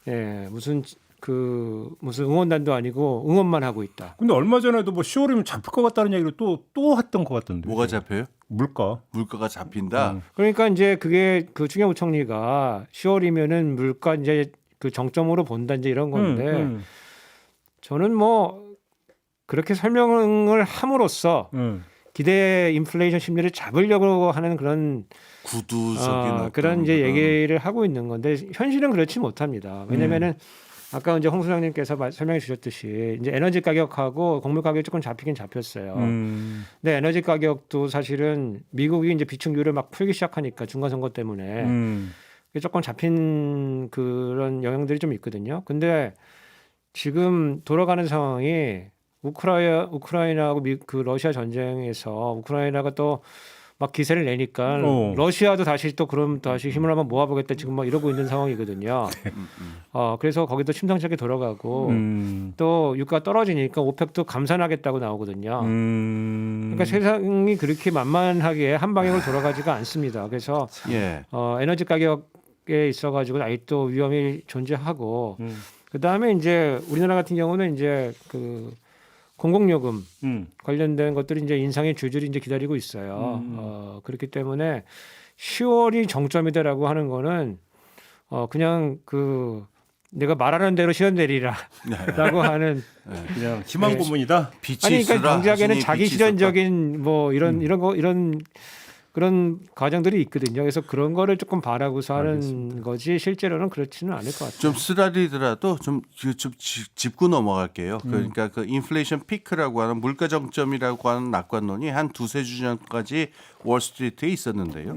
예, 무슨 응원단도 아니고 응원만 하고 있다. 근데 얼마 전에도 뭐 10월이면 잡힐 것 같다는 얘기를 또 했던 것 같던데. 뭐가 잡혀요? 물가. 물가가 잡힌다. 그러니까 이제 그게 그 추경호 총리가 10월이면은 물가 이제 그 정점으로 본다 이제 이런 건데 저는 뭐 그렇게 설명을 함으로써 기대 인플레이션 심리를 잡으려고 하는 그런 구두적인 그런 이제 얘기를 하고 있는 건데 현실은 그렇지 못합니다. 왜냐면은 아까 이제 홍 소장님께서 설명해 주셨듯이 이제 에너지 가격하고 곡물 가격이 조금 잡히긴 잡혔어요. 근데 에너지 가격도 사실은 미국이 이제 비축률을 막 풀기 시작하니까 중간 선거 때문에 조금 잡힌 그런 영향들이 좀 있거든요. 근데 지금 돌아가는 상황이 우크라이나하고 그 러시아 전쟁에서 우크라이나가 또 막 기세를 내니까 러시아도 다시 또 그럼 다시 힘을 한번 모아보겠다 지금 막 이러고 있는 상황이거든요. 그래서 거기도 심상찮게 돌아가고 또 유가가 떨어지니까 오펙도 감산하겠다고 나오거든요. 그러니까 세상이 그렇게 만만하게 한 방향으로 돌아가지가 않습니다. 그래서 에너지 가격에 있어가지고 아직도 위험이 존재하고 그 다음에 이제 우리나라 같은 경우는 이제 그 공공요금 관련된 것들이 이제 인상이 줄줄이 이제 기다리고 있어요. 그렇기 때문에 10월이 정점이다라고 하는 거는 그냥 그 내가 말하는 대로 실현되리라라고 하는 그냥 희망 고문이다. 아니 그러니까 경제학에는 자기 실현적인 뭐 이런 그런 과정들이 있거든요. 그래서 그런 거를 조금 바라고서 하는 거지 실제로는 그렇지는 않을 것 같아요. 좀 쓰라리더라도 좀 짚고 넘어갈게요. 그러니까 그 인플레이션 피크라고 하는 물가 정점이라고 하는 낙관론이 한 두세 주 전까지 월스트리트에 있었는데요.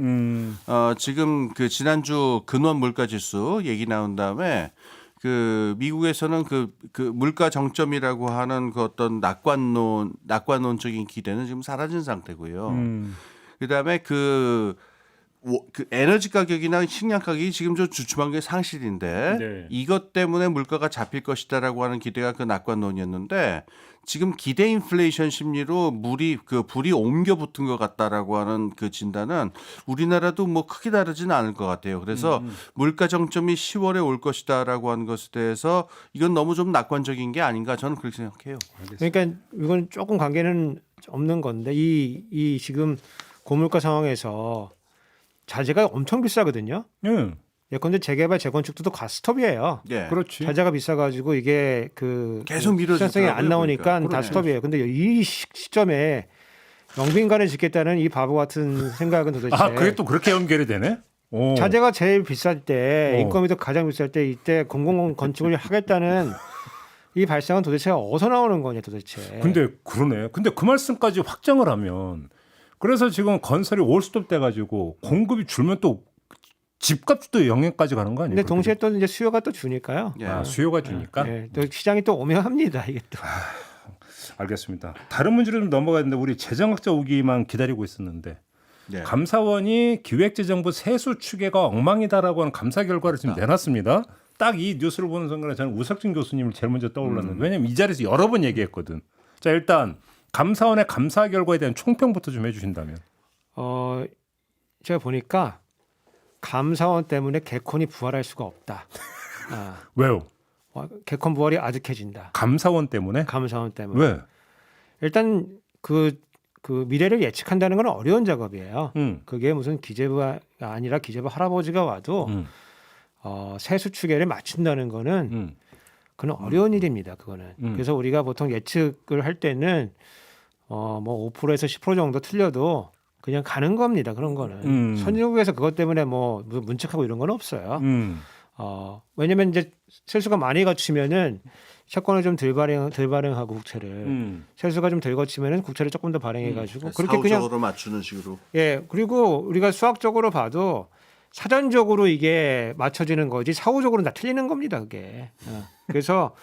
지금 그 지난주 근원 물가 지수 얘기 나온 다음에 그 미국에서는 그 물가 정점이라고 하는 그 어떤 낙관론적인 기대는 지금 사라진 상태고요. 그다음에 그 에너지 가격이나 식량 가격이 지금 좀 주춤한 게 상실인데 이것 때문에 물가가 잡힐 것이다라고 하는 기대가 그 낙관론이었는데 지금 기대 인플레이션 심리로 불이 옮겨 붙은 것 같다라고 하는 그 진단은 우리나라도 뭐 크게 다르지는 않을 것 같아요. 그래서 물가 정점이 10월에 올 것이다라고 하는 것에 대해서 이건 너무 좀 낙관적인 게 아닌가 저는 그렇게 생각해요. 그러니까 이건 조금 관계는 없는 건데 이 지금 고물가 상황에서 자재가 엄청 비싸거든요. 예컨대 재개발 재건축도 가스톱이에요. 그렇지. 자재가 비싸가지고 이게 그 계속 실현성이 안 나오니까 다 스톱이에요. 근데 이 시점에 영빈관을 짓겠다는 이 바보 같은 생각은 도대체 그게 또 그렇게 연결이 되네? 오. 자재가 제일 비쌀 때, 오. 인건비도 가장 비쌀 때 이때 공공 건축을 하겠다는 이 발상은 도대체 어디서 나오는 거냐 도대체. 근데 그러네. 근데 그 말씀까지 확정을 하면 그래서 지금 건설이 올스톱 돼가지고 공급이 줄면 또 집값도 영향까지 가는 거 아니에요? 근데 동시에 또 이제 수요가 또 주니까요. 예. 아, 수요가 주니까. 예, 또 시장이 또 오명합니다 이게 또. 알겠습니다. 다른 문제로 좀 넘어가는데 우리 재정학자 오기만 기다리고 있었는데 예. 감사원이 기획재정부 세수 추계가 엉망이다라고 하는 감사 결과를 지금 내놨습니다. 딱 이 뉴스를 보는 순간에 저는 우석진 교수님을 제일 먼저 떠올랐는데 왜냐하면 이 자리에서 여러 번 얘기했거든. 자 일단 감사원의 감사 결과에 대한 총평부터 좀 해주신다면. 제가 보니까 감사원 때문에 개콘이 부활할 수가 없다. 왜요? 개콘 부활이 아득해진다. 감사원 때문에? 감사원 때문에. 왜? 일단 그 미래를 예측한다는 건 어려운 작업이에요. 그게 무슨 기재부가 아니라 기재부 할아버지가 와도 세수 추계를 맞춘다는 거는 그건 어려운 일입니다. 그거는. 그래서 우리가 보통 예측을 할 때는 뭐 5%에서 10% 정도 틀려도 그냥 가는 겁니다. 그런 거는. 선진국에서 그것 때문에 뭐 문책하고 이런 건 없어요. 왜냐면 이제 세수가 많이 거치면은 채권을 좀 덜 발행하고 국채를 세수가 좀 덜 거치면은 국채를 조금 더 발행해가지고 그렇게 그냥 사후적으로 맞추는 식으로. 예 그리고 우리가 수학적으로 봐도 사전적으로 이게 맞춰지는 거지 사후적으로는 다 틀리는 겁니다 그게. 그래서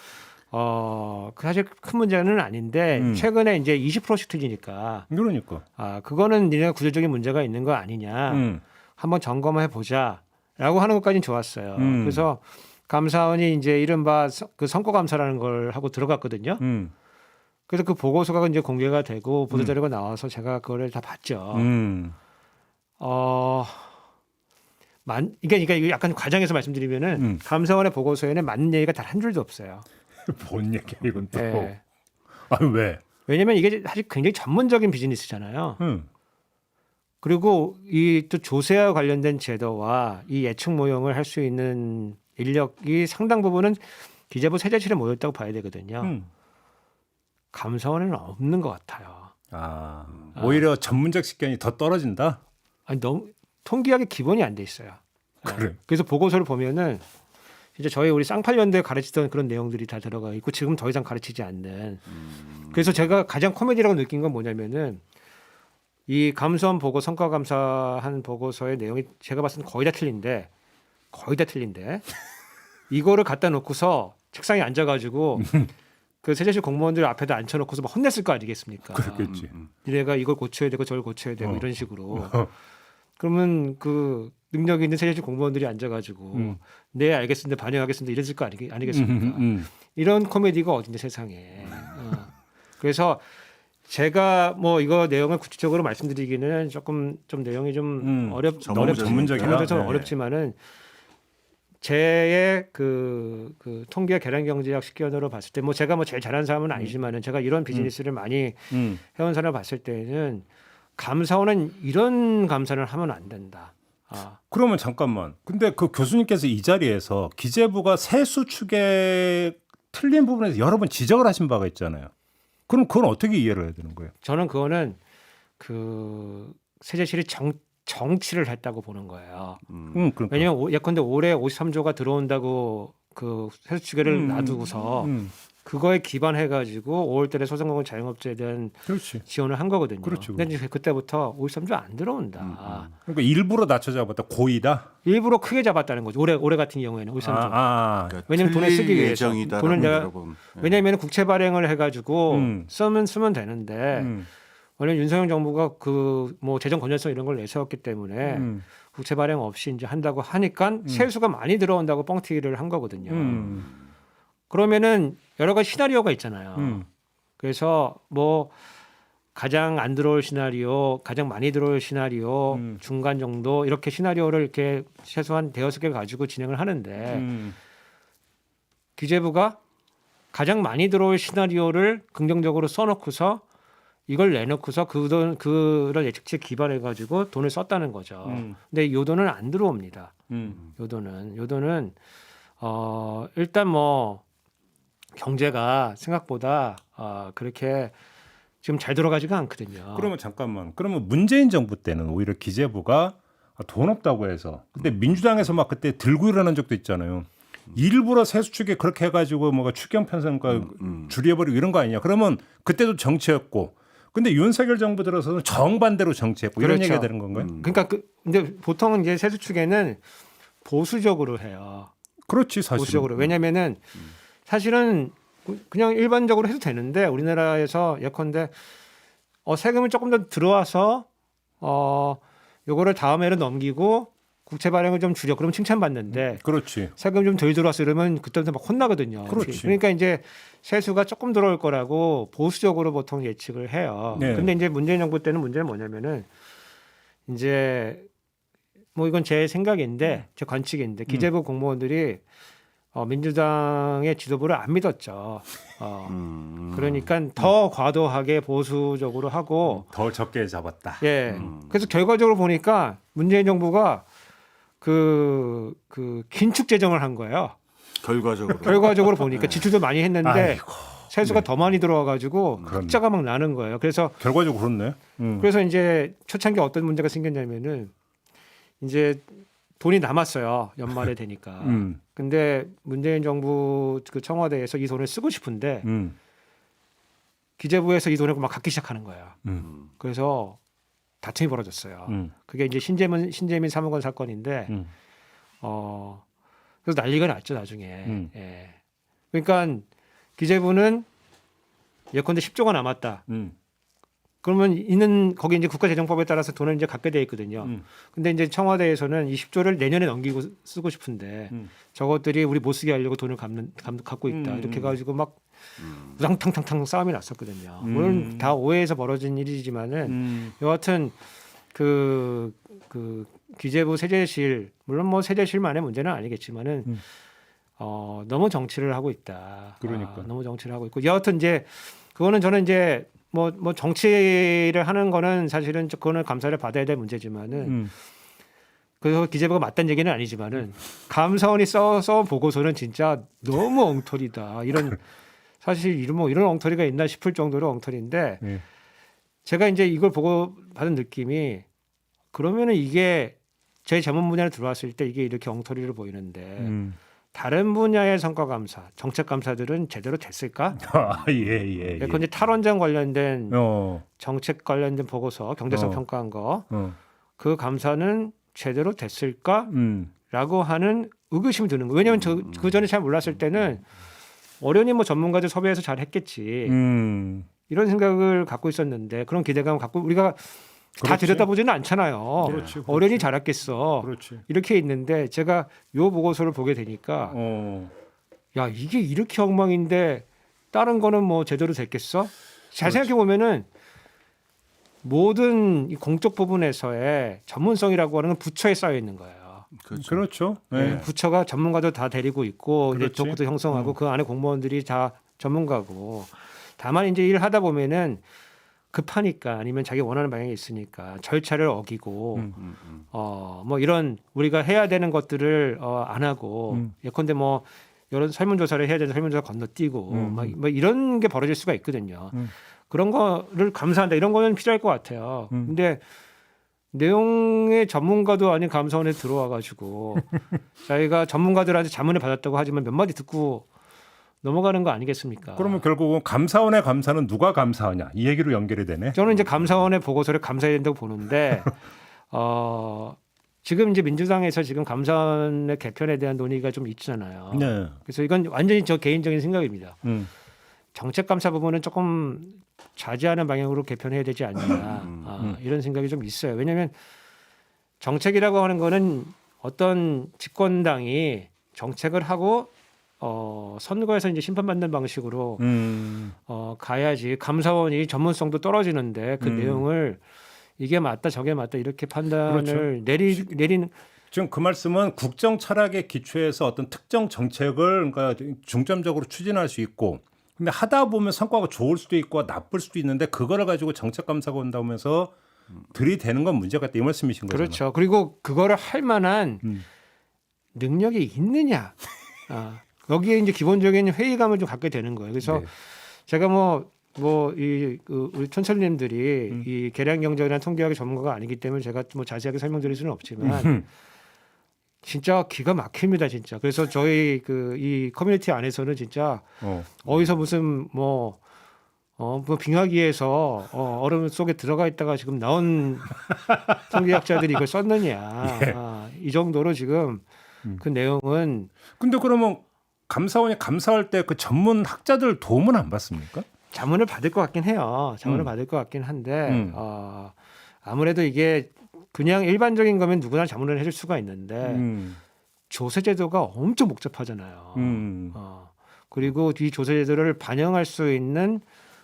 사실 큰 문제는 아닌데 최근에 이제 20%씩 틀리니까 그러니까. 그거는 니네가 구조적인 문제가 있는 거 아니냐 한번 점검해 보자라고 하는 것까지는 좋았어요. 그래서 감사원이 이제 이른바 그 성과 감사라는 걸 하고 들어갔거든요. 그래서 그 보고서가 이제 공개가 되고 보도 자료가 나와서 제가 그거를 다 봤죠. 이게 약간 과장해서 말씀드리면은 감사원의 보고서에는 맞는 얘기가 단 한 줄도 없어요. 뭔 얘기야 이건 또. 네. 왜? 왜냐면 이게 사실 굉장히 전문적인 비즈니스잖아요. 그리고 이 또 조세와 관련된 제도와 이 예측 모형을 할 수 있는 인력이 상당 부분은 기재부 세제실에 모였다고 봐야 되거든요. 감사원에는 없는 것 같아요. 오히려 전문적 식견이 더 떨어진다. 아니 너무 통계학의 기본이 안 돼 있어요. 그래. 그래서 보고서를 보면은 진짜 저희 우리 쌍팔년도에 가르치던 그런 내용들이 다 들어가 있고 지금 더 이상 가르치지 않는. 그래서 제가 가장 코미디라고 느낀 건 뭐냐면은 이 감사원 보고 성과 감사한 보고서의 내용이 제가 봤을 때 거의 다 틀린데 이거를 갖다 놓고서 책상에 앉아가지고 그 세제실 공무원들 앞에다 앉혀놓고서 막 혼냈을 거 아니겠습니까? 그렇겠지. 니네가 이걸 고쳐야 되고 저걸 고쳐야 되고 이런 식으로. 그러면 그 능력 있는 세제실 공무원들이 앉아가지고 네 알겠습니다 반영하겠습니다 이랬을 거 아니겠습니까? 이런 코미디가 어딘데 세상에. 그래서 제가 뭐 이거 내용을 구체적으로 말씀드리기는 조금 좀 내용이 좀 전문적이라. 좀 어렵지만은 제의 그 통계 계량 경제학 식견으로 봤을 때 뭐 제가 뭐 제일 잘하는 사람은 아니지만은 제가 이런 비즈니스를 많이 해온 사람을 봤을 때는 감사원은 이런 감사를 하면 안 된다. 그러면 잠깐만. 근데 그 교수님께서 이 자리에서 기재부가 세수 추계 틀린 부분에서 여러 번 지적을 하신 바가 있잖아요. 그럼 그건 어떻게 이해를 해야 되는 거예요? 저는 그거는 그 세제실이 정치를 했다고 보는 거예요. 그러니까. 왜냐하면 예컨대 올해 53조가 들어온다고 그 세수 추계를 놔두고서 그거에 기반해가지고 5월달에 소상공인 자영업자에 대한 그렇지. 지원을 한 거거든요. 그렇죠. 근데 이제 그때부터 53조 안 들어온다. 그러니까 일부러 낮춰 잡았다. 고의다. 일부러 크게 잡았다는 거죠. 올해 같은 경우에는 53조. 그러니까 왜냐면 돈을 쓰기 위해서. 예정이다라고 돈을 내가 여러분. 왜냐하면 국채 발행을 해가지고 쓰면 되는데. 왜냐면 윤석열 정부가 그 뭐 재정 건전성 이런 걸 내세웠기 때문에 국채 발행 없이 이제 한다고 하니까 세수가 많이 들어온다고 뻥튀기를 한 거거든요. 그러면은 여러 가지 시나리오가 있잖아요. 그래서 뭐 가장 안 들어올 시나리오, 가장 많이 들어올 시나리오, 중간 정도 이렇게 시나리오를 이렇게 최소한 대여섯 개 가지고 진행을 하는데 기재부가 가장 많이 들어올 시나리오를 긍정적으로 써놓고서 이걸 내놓고서 그런 예측치에 기반해 가지고 돈을 썼다는 거죠. 근데 이 돈은 안 들어옵니다. 요 돈은 일단 뭐 경제가 생각보다 그렇게 지금 잘 돌아가지가 않거든요. 그러면 잠깐만. 그러면 문재인 정부 때는 오히려 기재부가 돈 없다고 해서. 근데 민주당에서 막 그때 들고 일어난 적도 있잖아요. 일부러 세수축에 그렇게 해가지고 뭐가 추경 편성과 줄여버리고 이런 거 아니냐. 그러면 그때도 정치였고. 근데 윤석열 정부 들어서는 정반대로 정치했고 이런 그렇죠. 얘기가 되는 건가요? 그러니까 근데 보통은 이제 세수축에는 보수적으로 해요. 그렇지 사실. 보수적으로. 왜냐면은 사실은 그냥 일반적으로 해도 되는데 우리나라에서 예컨대 세금이 조금 더 들어와서 요거를 다음에는 넘기고 국채 발행을 좀 줄여. 그러면 칭찬받는데 그렇지. 세금 좀 덜 들어왔어 이러면 그때부터 막 혼나거든요. 그렇지. 그러니까 이제 세수가 조금 들어올 거라고 보수적으로 보통 예측을 해요. 네. 근데 이제 문재인 정부 때는 문제는 뭐냐면은 이제 뭐 이건 제 생각인데 제 관측인데 기재부 공무원들이 민주당의 지도부를 안 믿었죠. 그러니까 더 과도하게 보수적으로 하고 더 적게 잡았다. 예. 그래서 결과적으로 보니까 문재인 정부가 그 긴축 재정을 한 거예요. 결과적으로 보니까 지출도 많이 했는데 아이고, 세수가 더 많이 들어와가지고 그렇네. 흑자가 막 나는 거예요. 그래서 결과적으로 그렇네. 그래서 이제 초창기 어떤 문제가 생겼냐면은 이제 돈이 남았어요. 연말에 되니까. 근데 문재인 정부 그 청와대에서 이 돈을 쓰고 싶은데 기재부에서 이 돈을 막 갖기 시작하는 거예요. 그래서 다툼이 벌어졌어요. 그게 이제 신재민 사무관 사건인데 그래서 난리가 났죠 나중에. 예. 그러니까 기재부는 예컨대 10조가 남았다. 그러면 있는 거기 이제 국가재정법에 따라서 돈을 이제 갖게 돼 있거든요. 근데 이제 청와대에서는 이 10조를 내년에 넘기고 쓰고 싶은데 저것들이 우리 못 쓰게 하려고 돈을 갖고 있다. 이렇게 해가지고 막 우당탕탕탕 싸움이 났었거든요. 물론 다 오해에서 벌어진 일이지만은 여하튼 그 기재부 세제실 물론 뭐 세제실만의 문제는 아니겠지만은 너무 정치를 하고 있다. 그러니까. 너무 정치를 하고 있고 여하튼 이제 그거는 저는 이제 뭐 정치를 하는 거는 사실은 그거는 감사를 받아야 될 문제지만은 그래서 기재부가 맞다는 얘기는 아니지만은 감사원이 써서 보고서는 진짜 너무 엉터리다. 이런 사실 이런 엉터리가 있나 싶을 정도로 엉터리인데 네. 제가 이제 이걸 보고 받은 느낌이 그러면은 이게 제 전문 분야로 들어왔을 때 이게 이렇게 엉터리로 보이는데 다른 분야의 성과 감사, 정책 감사들은 제대로 됐을까? 예. 근데 탈원전 관련된 어. 정책 관련된 보고서, 경제성 평가한 거, 어. 그 감사는 제대로 됐을까?라고 하는 의구심이 드는 거예요. 왜냐하면 그 전에 잘 몰랐을 때는 어련히 뭐 전문가들 섭외해서 잘 했겠지. 이런 생각을 갖고 있었는데 그런 기대감을 갖고 우리가 다 그렇지. 들여다보지는 않잖아요. 그렇지. 어련히 잘했겠어. 그렇지. 이렇게 있는데 제가 요 보고서를 보게 되니까 야 이게 이렇게 엉망인데 다른 거는 뭐 제대로 됐겠어? 잘 생각해 보면은 모든 이 공적 부분에서의 전문성이라고 하는 건 부처에 쌓여 있는 거예요. 그렇죠. 네. 부처가 전문가도 다 데리고 있고 그렇지. 네트워크도 형성하고 그 안에 공무원들이 다 전문가고 다만 이제 일을 하다 보면은 급하니까 아니면 자기 원하는 방향이 있으니까 절차를 어기고 뭐 이런 우리가 해야 되는 것들을 안 하고 예컨대 뭐 이런 설문조사를 해야 되는 설문조사 건너뛰고 막 이런 게 벌어질 수가 있거든요. 그런 거를 감사한다 이런 거는 필요할 것 같아요. 근데 내용의 전문가도 아닌 감사원에 들어와 가지고 자기가 전문가들한테 자문을 받았다고 하지만 몇 마디 듣고 넘어가는 거 아니겠습니까? 그러면 결국은 감사원의 감사는 누가 감사하냐 이 얘기로 연결이 되네. 저는 이제 감사원의 보고서를 감사해야 된다고 보는데 지금 이제 민주당에서 지금 감사원의 개편에 대한 논의가 좀 있잖아요. 네. 그래서 이건 완전히 저 개인적인 생각입니다. 정책 감사 부분은 조금 자제하는 방향으로 개편해야 되지 않냐 이런 생각이 좀 있어요. 왜냐하면 정책이라고 하는 거는 어떤 집권당이 정책을 하고 선거에서 이제 심판받는 방식으로 가야지 감사원이 전문성도 떨어지는데 그 내용을 이게 맞다 저게 맞다 이렇게 판단을 그렇죠. 내리는 지금 그 말씀은 국정 철학에 기초해서 어떤 특정 정책을 그러니까 중점적으로 추진할 수 있고 근데 하다 보면 성과가 좋을 수도 있고 나쁠 수도 있는데 그거를 가지고 정책 감사가 온다면서 들이대는 건 문제가 있다 이 말씀이신 거죠. 그렇죠. 그리고 그거를 할 만한 능력이 있느냐. 여기에 이제 기본적인 회의감을 좀 갖게 되는 거예요. 그래서 네. 제가 뭐 우리 촌철님들이 이 계량 경제나 통계학의 전문가가 아니기 때문에 제가 뭐 자세하게 설명드릴 수는 없지만 진짜 기가 막힙니다, 진짜. 그래서 저희 이 커뮤니티 안에서는 진짜 어디서 무슨 뭐 빙하기에서 얼음 속에 들어가 있다가 지금 나온 통계학자들이 이걸 썼느냐. 예. 이 정도로 지금 그 내용은 근데 그러면 감사원이 감사할 때 그 전문 학자들 도움은 안 받습니까? 자문을 받을 것 같긴 해요. 자문을 받을 것 같긴 한데 아무래도 이게 그냥 일반적인 거면 누구나 자문을 해줄 수가 있는데 조세제도가 엄청 복잡하잖아요. 그리고 이 조세제도를 반영할 수 있는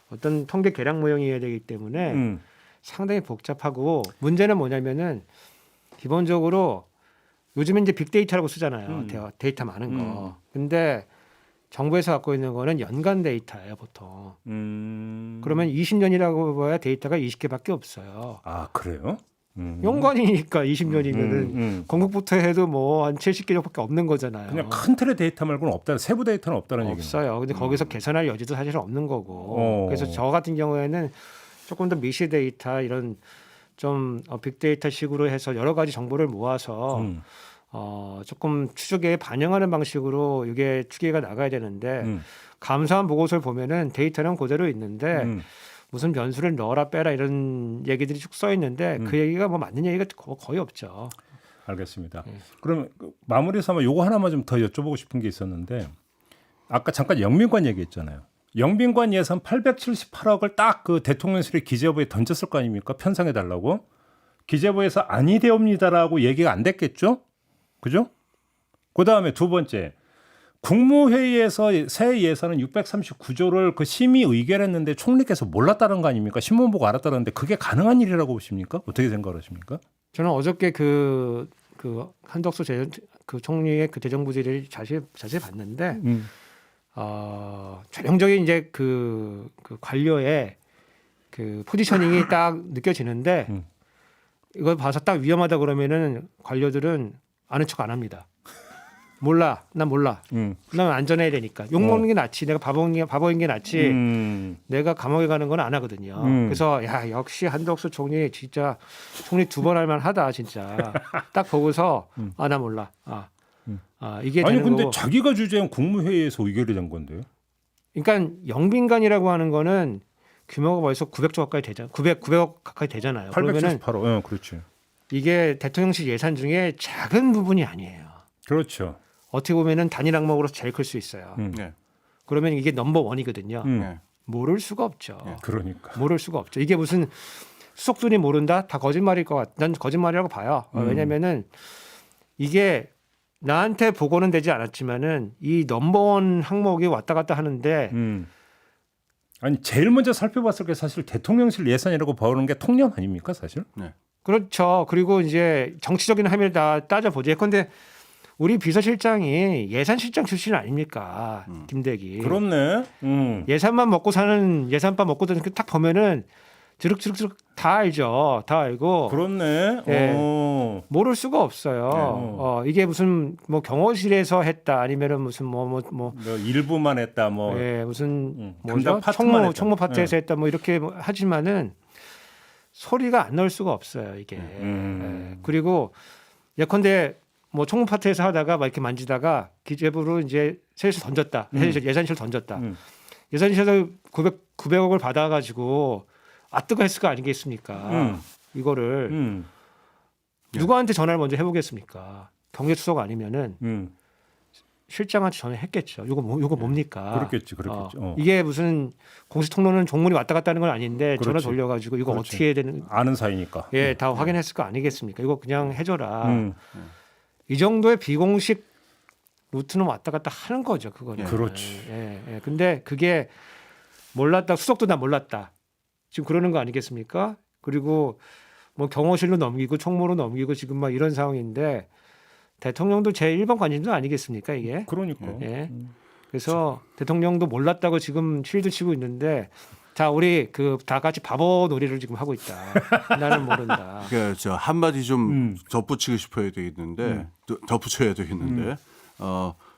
어떤 통계 계량 모형이어야 되기 때문에 상당히 복잡하고 문제는 뭐냐면은 기본적으로 요즘은 이제 빅데이터라고 쓰잖아요. 데이터 많은 거. 근데 정부에서 갖고 있는 거는 연간 데이터예요, 보통. 그러면 20년이라고 봐야 데이터가 20개밖에 없어요. 아 그래요? 연간이니까 20년이면은 건국부터 해도 뭐 한 70개 정도밖에 없는 거잖아요. 그냥 큰 틀의 데이터 말고는 없다. 세부 데이터는 없다는 얘기는. 없어요. 근데 거기서 개선할 여지도 사실 없는 거고. 그래서 저 같은 경우에는 조금 더 미시 데이터 이런 좀 빅데이터 식으로 해서 여러 가지 정보를 모아서 조금 추적에 반영하는 방식으로 이게 추계가 나가야 되는데 감사원 보고서를 보면은 데이터는 그대로 있는데 무슨 변수를 넣어라 빼라 이런 얘기들이 쭉 써 있는데 그 얘기가 뭐 맞는 얘기가 거의 없죠. 알겠습니다. 그럼 마무리 삼아 요거 하나만 좀 더 여쭤보고 싶은 게 있었는데 아까 잠깐 영빈관 얘기했잖아요. 영빈관 예산 878억을 딱 그 대통령실의 기재부에 던졌을 거 아닙니까? 편성해 달라고. 기재부에서 아니되옵니다라고 얘기가 안 됐겠죠? 그죠? 그다음에 두 번째. 국무회의에서 새 예산은 639조를 그 심의 의결했는데 총리께서 몰랐다는 거 아닙니까? 신문 보고 알았다는데 그게 가능한 일이라고 보십니까? 어떻게 생각하십니까? 저는 어저께 그 한덕수 그 총리의 그 대정부 질의를 자세히 봤는데 전형적인 이제 그 관료의 그 포지셔닝이 딱 느껴지는데 이걸 봐서 딱 위험하다 그러면은 관료들은 아는 척 안 합니다. 몰라, 난 몰라. 난 안전해야 되니까. 욕 먹는 게 낫지. 내가 바보인 게 낫지. 내가 감옥에 가는 건 안 하거든요. 그래서 야 역시 한덕수 총리 진짜 총리 2번 할 만하다 진짜. 딱 보고서 나 몰라. 이게 아니 되는 근데 거고. 자기가 주재한 국무회의에서 의결이 된 건데요. 그러니까 영빈관이라고 하는 거는 규모가 벌써 900조 가까이 되잖아요. 900억 가까이 되잖아요. 그러면은 878억. 예, 그렇죠. 이게 대통령실 예산 중에 작은 부분이 아니에요. 그렇죠. 어떻게 보면은 단일 항목으로 제일 클 수 있어요. 네. 그러면 이게 넘버 원이거든요. 네. 모를 수가 없죠. 그러니까. 모를 수가 없죠. 이게 무슨 수석들이 모른다? 다 거짓말일 것 같아. 난 거짓말이라고 봐요. 왜냐면은 이게 나한테 보고는 되지 않았지만은 이 넘버원 항목이 왔다 갔다 하는데 아니 제일 먼저 살펴봤을 게 사실 대통령실 예산이라고 보는 게 통념 아닙니까 사실? 네. 그렇죠. 그리고 이제 정치적인 함의를 다 따져보죠. 예컨대 우리 비서실장이 예산실장 출신 아닙니까? 김대기. 그렇네. 예산만 먹고 사는 예산밥 먹고 드는 딱 보면은 드륵드륵 다 알죠. 다 알고. 그렇네. 예. 모를 수가 없어요. 이게 무슨 뭐 경호실에서 했다 아니면은 무슨 뭐 일부만 했다 뭐. 예, 무슨 담당 뭐죠? 파트만 했다. 총무 파트에서 했다 뭐 이렇게 하지만은 소리가 안 나올 수가 없어요 이게. 예. 그리고 예컨대 뭐 총무 파트에서 하다가 막 이렇게 만지다가 기재부로 이제 세실 던졌다. 예산실 던졌다. 예산실에서 900억을 받아가지고 뜨거 했을 거 아니겠습니까? 이거를 누구한테 전화를 먼저 해보겠습니까? 경제수석 아니면은 실장한테 전화했겠죠. 이거 뭡니까? 그렇겠지. 이게 무슨 공식 통로는 종문이 왔다 갔다 하는 건 아닌데 전화 그렇지. 돌려가지고 이거 그렇지. 어떻게 해야 되는? 아는 사이니까. 예, 다 확인했을 거 아니겠습니까? 이거 그냥 해줘라. 이 정도의 비공식 루트는 왔다 갔다 하는 거죠. 그거는. 그렇지. 예. 근데 그게 몰랐다. 수석도 나 몰랐다. 지금 그러는 거 아니겠습니까? 그리고 뭐 경호실로 넘기고 총무로 넘기고 지금 막 이런 상황인데 대통령도 제 1번 관심도 아니겠습니까 이게? 그러니까. 예. 그래서 대통령도 몰랐다고 지금 실드 치고 있는데 자 우리 그 다 같이 바보 놀이를 지금 하고 있다. 나는 모른다. 그러니까 저 한마디 좀 덧붙이고 싶어야 되겠는데 덧붙여야 되겠는데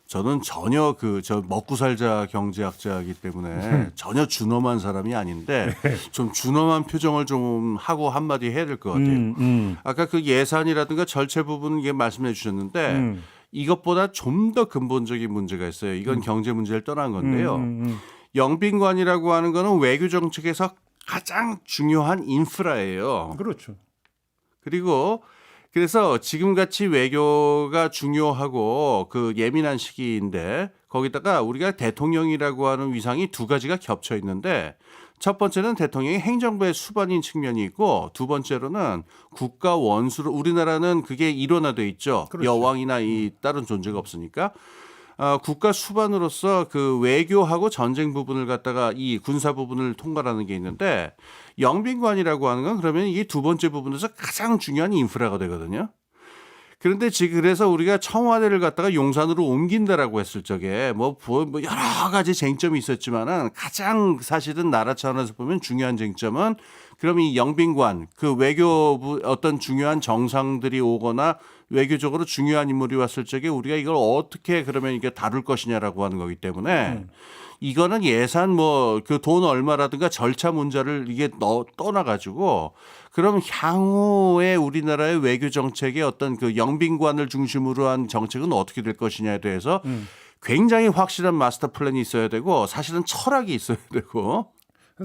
저는 전혀 저 먹고 살자 경제학자이기 때문에 전혀 준엄한 사람이 아닌데 좀 준엄한 표정을 좀 하고 한마디 해야 될 것 같아요. 아까 그 예산이라든가 절차 부분 이게 말씀해 주셨는데 이것보다 좀 더 근본적인 문제가 있어요. 이건 경제 문제를 떠난 건데요. 영빈관이라고 하는 거는 외교 정책에서 가장 중요한 인프라예요. 그렇죠. 그리고 그래서 지금같이 외교가 중요하고 그 예민한 시기인데 거기다가 우리가 대통령이라고 하는 위상이 두 가지가 겹쳐 있는데 첫 번째는 대통령이 행정부의 수반인 측면이 있고 두 번째로는 국가 원수로 우리나라는 그게 일원화돼 있죠. 그렇죠. 여왕이나 이 다른 존재가 없으니까 국가 수반으로서 그 외교하고 전쟁 부분을 갖다가 이 군사 부분을 통과하는 게 있는데 영빈관이라고 하는 건 그러면 이게 두 번째 부분에서 가장 중요한 인프라가 되거든요. 그런데 지금 그래서 우리가 청와대를 갖다가 용산으로 옮긴다라고 했을 적에 뭐 여러 가지 쟁점이 있었지만은 가장 사실은 나라 차원에서 보면 중요한 쟁점은 그럼 이 영빈관 그 외교부 어떤 중요한 정상들이 오거나 외교적으로 중요한 인물이 왔을 적에 우리가 이걸 어떻게 그러면 이게 다룰 것이냐라고 하는 거기 때문에 이거는 예산 뭐 그 돈 얼마라든가 절차 문제를 이게 떠나가지고 그럼 향후에 우리나라의 외교 정책의 어떤 그 영빈관을 중심으로 한 정책은 어떻게 될 것이냐에 대해서 굉장히 확실한 마스터 플랜이 있어야 되고 사실은 철학이 있어야 되고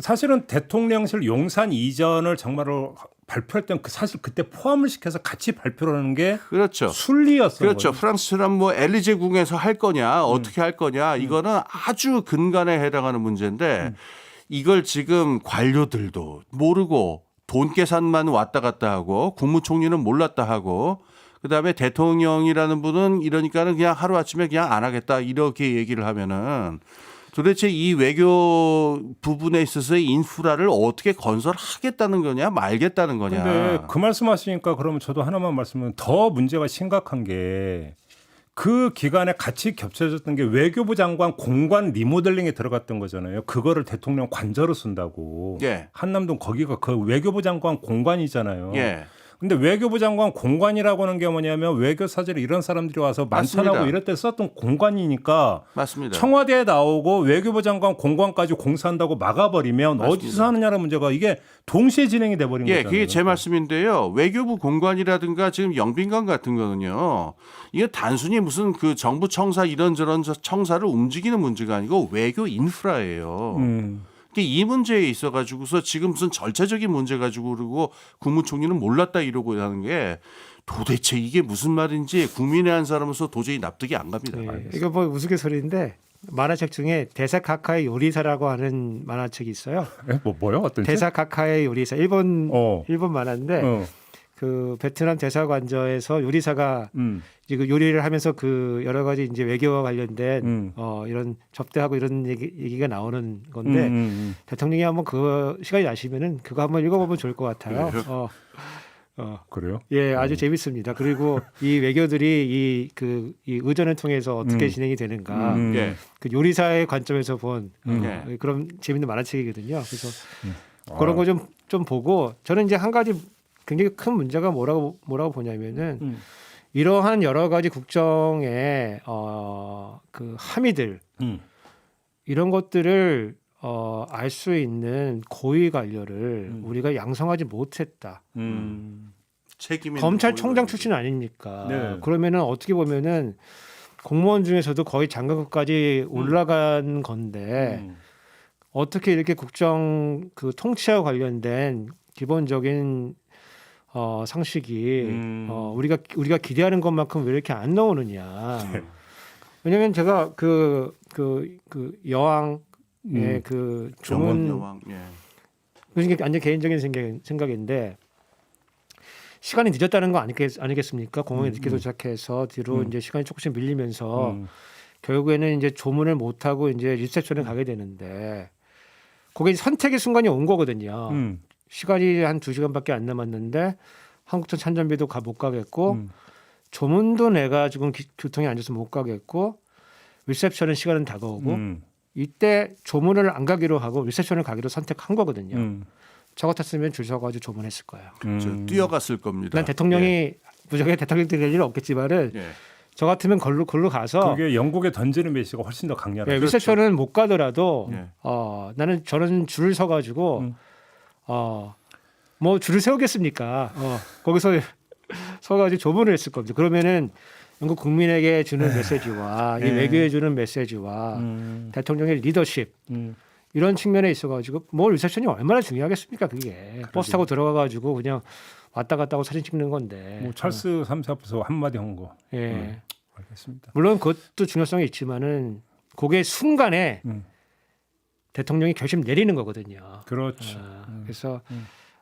사실은 대통령실 용산 이전을 정말로 발표할 때는 사실 그때 포함을 시켜서 같이 발표를 하는 게 그렇죠. 순리였어요. 그렇죠. 프랑스처럼 뭐 엘리제궁에서 할 거냐 어떻게 할 거냐 이거는 아주 근간에 해당하는 문제인데 이걸 지금 관료들도 모르고 돈 계산만 왔다 갔다 하고 국무총리는 몰랐다 하고 그다음에 대통령이라는 분은 이러니까는 그냥 하루아침에 그냥 안 하겠다 이렇게 얘기를 하면은 도대체 이 외교 부분에 있어서의 인프라를 어떻게 건설하겠다는 거냐 말겠다는 거냐. 근데 그 말씀하시니까 그러면 저도 하나만 말씀은 더 문제가 심각한 게 그 기간에 같이 겹쳐졌던 게 외교부 장관 공관 리모델링에 들어갔던 거잖아요. 그거를 대통령 관저로 쓴다고. 예. 한남동 거기가 그 외교부 장관 공관이잖아요. 예. 근데 외교부 장관 공관이라고 하는 게 뭐냐면 외교 사절에 이런 사람들이 와서 만찬하고 맞습니다. 이럴 때 썼던 공관이니까 맞습니다. 청와대에 나오고 외교부 장관 공관까지 공사한다고 막아버리면 맞습니다. 어디서 하느냐는 문제가 이게 동시에 진행이 돼버린 예, 거잖아요. 그게 제 말씀인데요. 외교부 공관이라든가 지금 영빈관 같은 거는요. 이게 단순히 무슨 그 정부 청사 이런저런 청사를 움직이는 문제가 아니고 외교 인프라예요. 이 문제에 있어 가지고서 지금 무슨 절차적인 문제 가지고 그러고 국무총리는 몰랐다 이러고 하는 게 도대체 이게 무슨 말인지 국민의 한 사람으로서 도저히 납득이 안 갑니다. 네, 이거 뭐 우스갯소리인데 만화책 중에 데사카카의 요리사라고 하는 만화책이 있어요. 뭐요? 어떤 데사카카의 요리사 일본 만화인데 어. 그 베트남 대사관저에서 요리사가 이제 그 요리를 하면서 그 여러 가지 이제 외교와 관련된 이런 접대하고 이런 얘기가 나오는 건데 대통령이 한번 그 시간이 나시면은 그거 한번 읽어보면 좋을 것 같아요. 그래요? 예, 아주 재밌습니다. 그리고 이 외교들이 이 의전을 통해서 어떻게 진행이 되는가, 예. 그 요리사의 관점에서 본 예. 그런 재밌는 만화책이거든요. 그래서 그런 거 좀 보고 저는 이제 한 가지 굉장히 큰 문제가 뭐라고 보냐면은 이러한 여러 가지 국정의 그 함의들 이런 것들을 알 수 있는 고위 관료를 우리가 양성하지 못했다. 책임 있는 검찰총장 출신 아닙니까? 네. 그러면은 어떻게 보면은 공무원 중에서도 거의 장관급까지 올라간 건데 어떻게 이렇게 국정 그 통치와 관련된 기본적인 상식이 우리가 기대하는 것만큼 왜 이렇게 안 나오느냐? 왜냐하면 제가 그 여왕의 그 정원 조문 여왕. 예. 그게 완전 개인적인 생각인데 시간이 늦었다는 거 아니겠습니까? 공항에 늦게 도착해서 뒤로 이제 시간이 조금씩 밀리면서 결국에는 이제 조문을 못 하고 이제 리셉션에 가게 되는데 그게 선택의 순간이 온 거거든요. 시간이 한 2시간밖에 안 남았는데 한국전 찬전비도 못 가겠고 조문도 내가 지금 교통에 앉아서 못 가겠고 리셉션은 시간은 다가오고 이때 조문을 안 가기로 하고 리셉션을 가기로 선택한 거거든요. 저 같았으면 줄 서가지고 조문했을 거예요. 그렇죠. 뛰어갔을 겁니다. 난 대통령이 무조건 대통령 될 일은 없겠지만은 예. 저 같으면 걸로 가서 그게 영국에 던지는 메시가 훨씬 더 강렬하죠. 예, 리셉션은 못 가더라도 예. 나는 저는 줄을 서가지고 뭐 줄을 세우겠습니까? 거기서 서가지고 조문을 했을 겁니다. 그러면은 영국 국민에게 주는 메시지와 이 외교에 주는 메시지와 대통령의 리더십 이런 측면에 있어가지고 뭐 리셉션이 얼마나 중요하겠습니까? 그게 버스 타고 들어가가지고 그냥 왔다 갔다 하고 사진 찍는 건데. 뭐 찰스 3세 앞에서 한마디 한 거. 예. 알겠습니다. 물론 그것도 중요성이 있지만은 그게 순간에 대통령이 결심 내리는 거거든요. 그렇죠. 그래서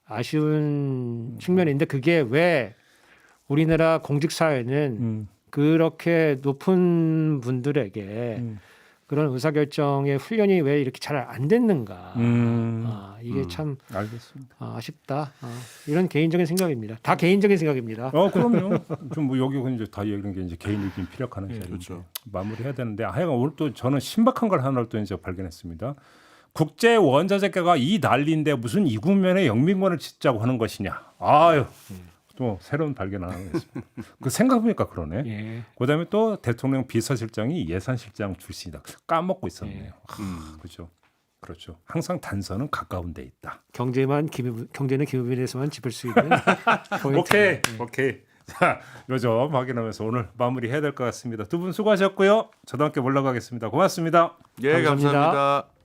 아쉬운 측면인데 그게 왜 우리나라 공직 사회는 그렇게 높은 분들에게 그런 의사결정의 훈련이 왜 이렇게 잘 안 됐는가? 이게 참 알겠습니다. 아쉽다. 이런 개인적인 생각입니다. 다 개인적인 생각입니다. 그럼요. 좀 뭐 여기 이제 다 얘기하는 게 이제 개인 의견 피력하는 자리인데 그렇죠. 마무리해야 되는데 하여간 오늘 또 저는 신박한 걸 하나를 또 이제 발견했습니다. 국제 원자재가가 이 난리인데 무슨 이국면에 영민권을 짓자고 하는 것이냐. 아유. 또 새로운 발견 하나 했습니다. 그 생각해보니까 그러네. 예. 그다음에 또 대통령 비서실장이 예산실장 출신이다. 까먹고 있었네요. 그렇죠. 그렇죠. 항상 단서는 가까운 데 있다. 경제는 김우빈에서만 짚을 수 있는 포인트. 오케이. 자, 요 점 확인하면서 오늘 마무리해야 될 것 같습니다. 두 분 수고하셨고요. 저도 함께 올라가겠습니다. 고맙습니다. 예, 감사합니다. 감사합니다.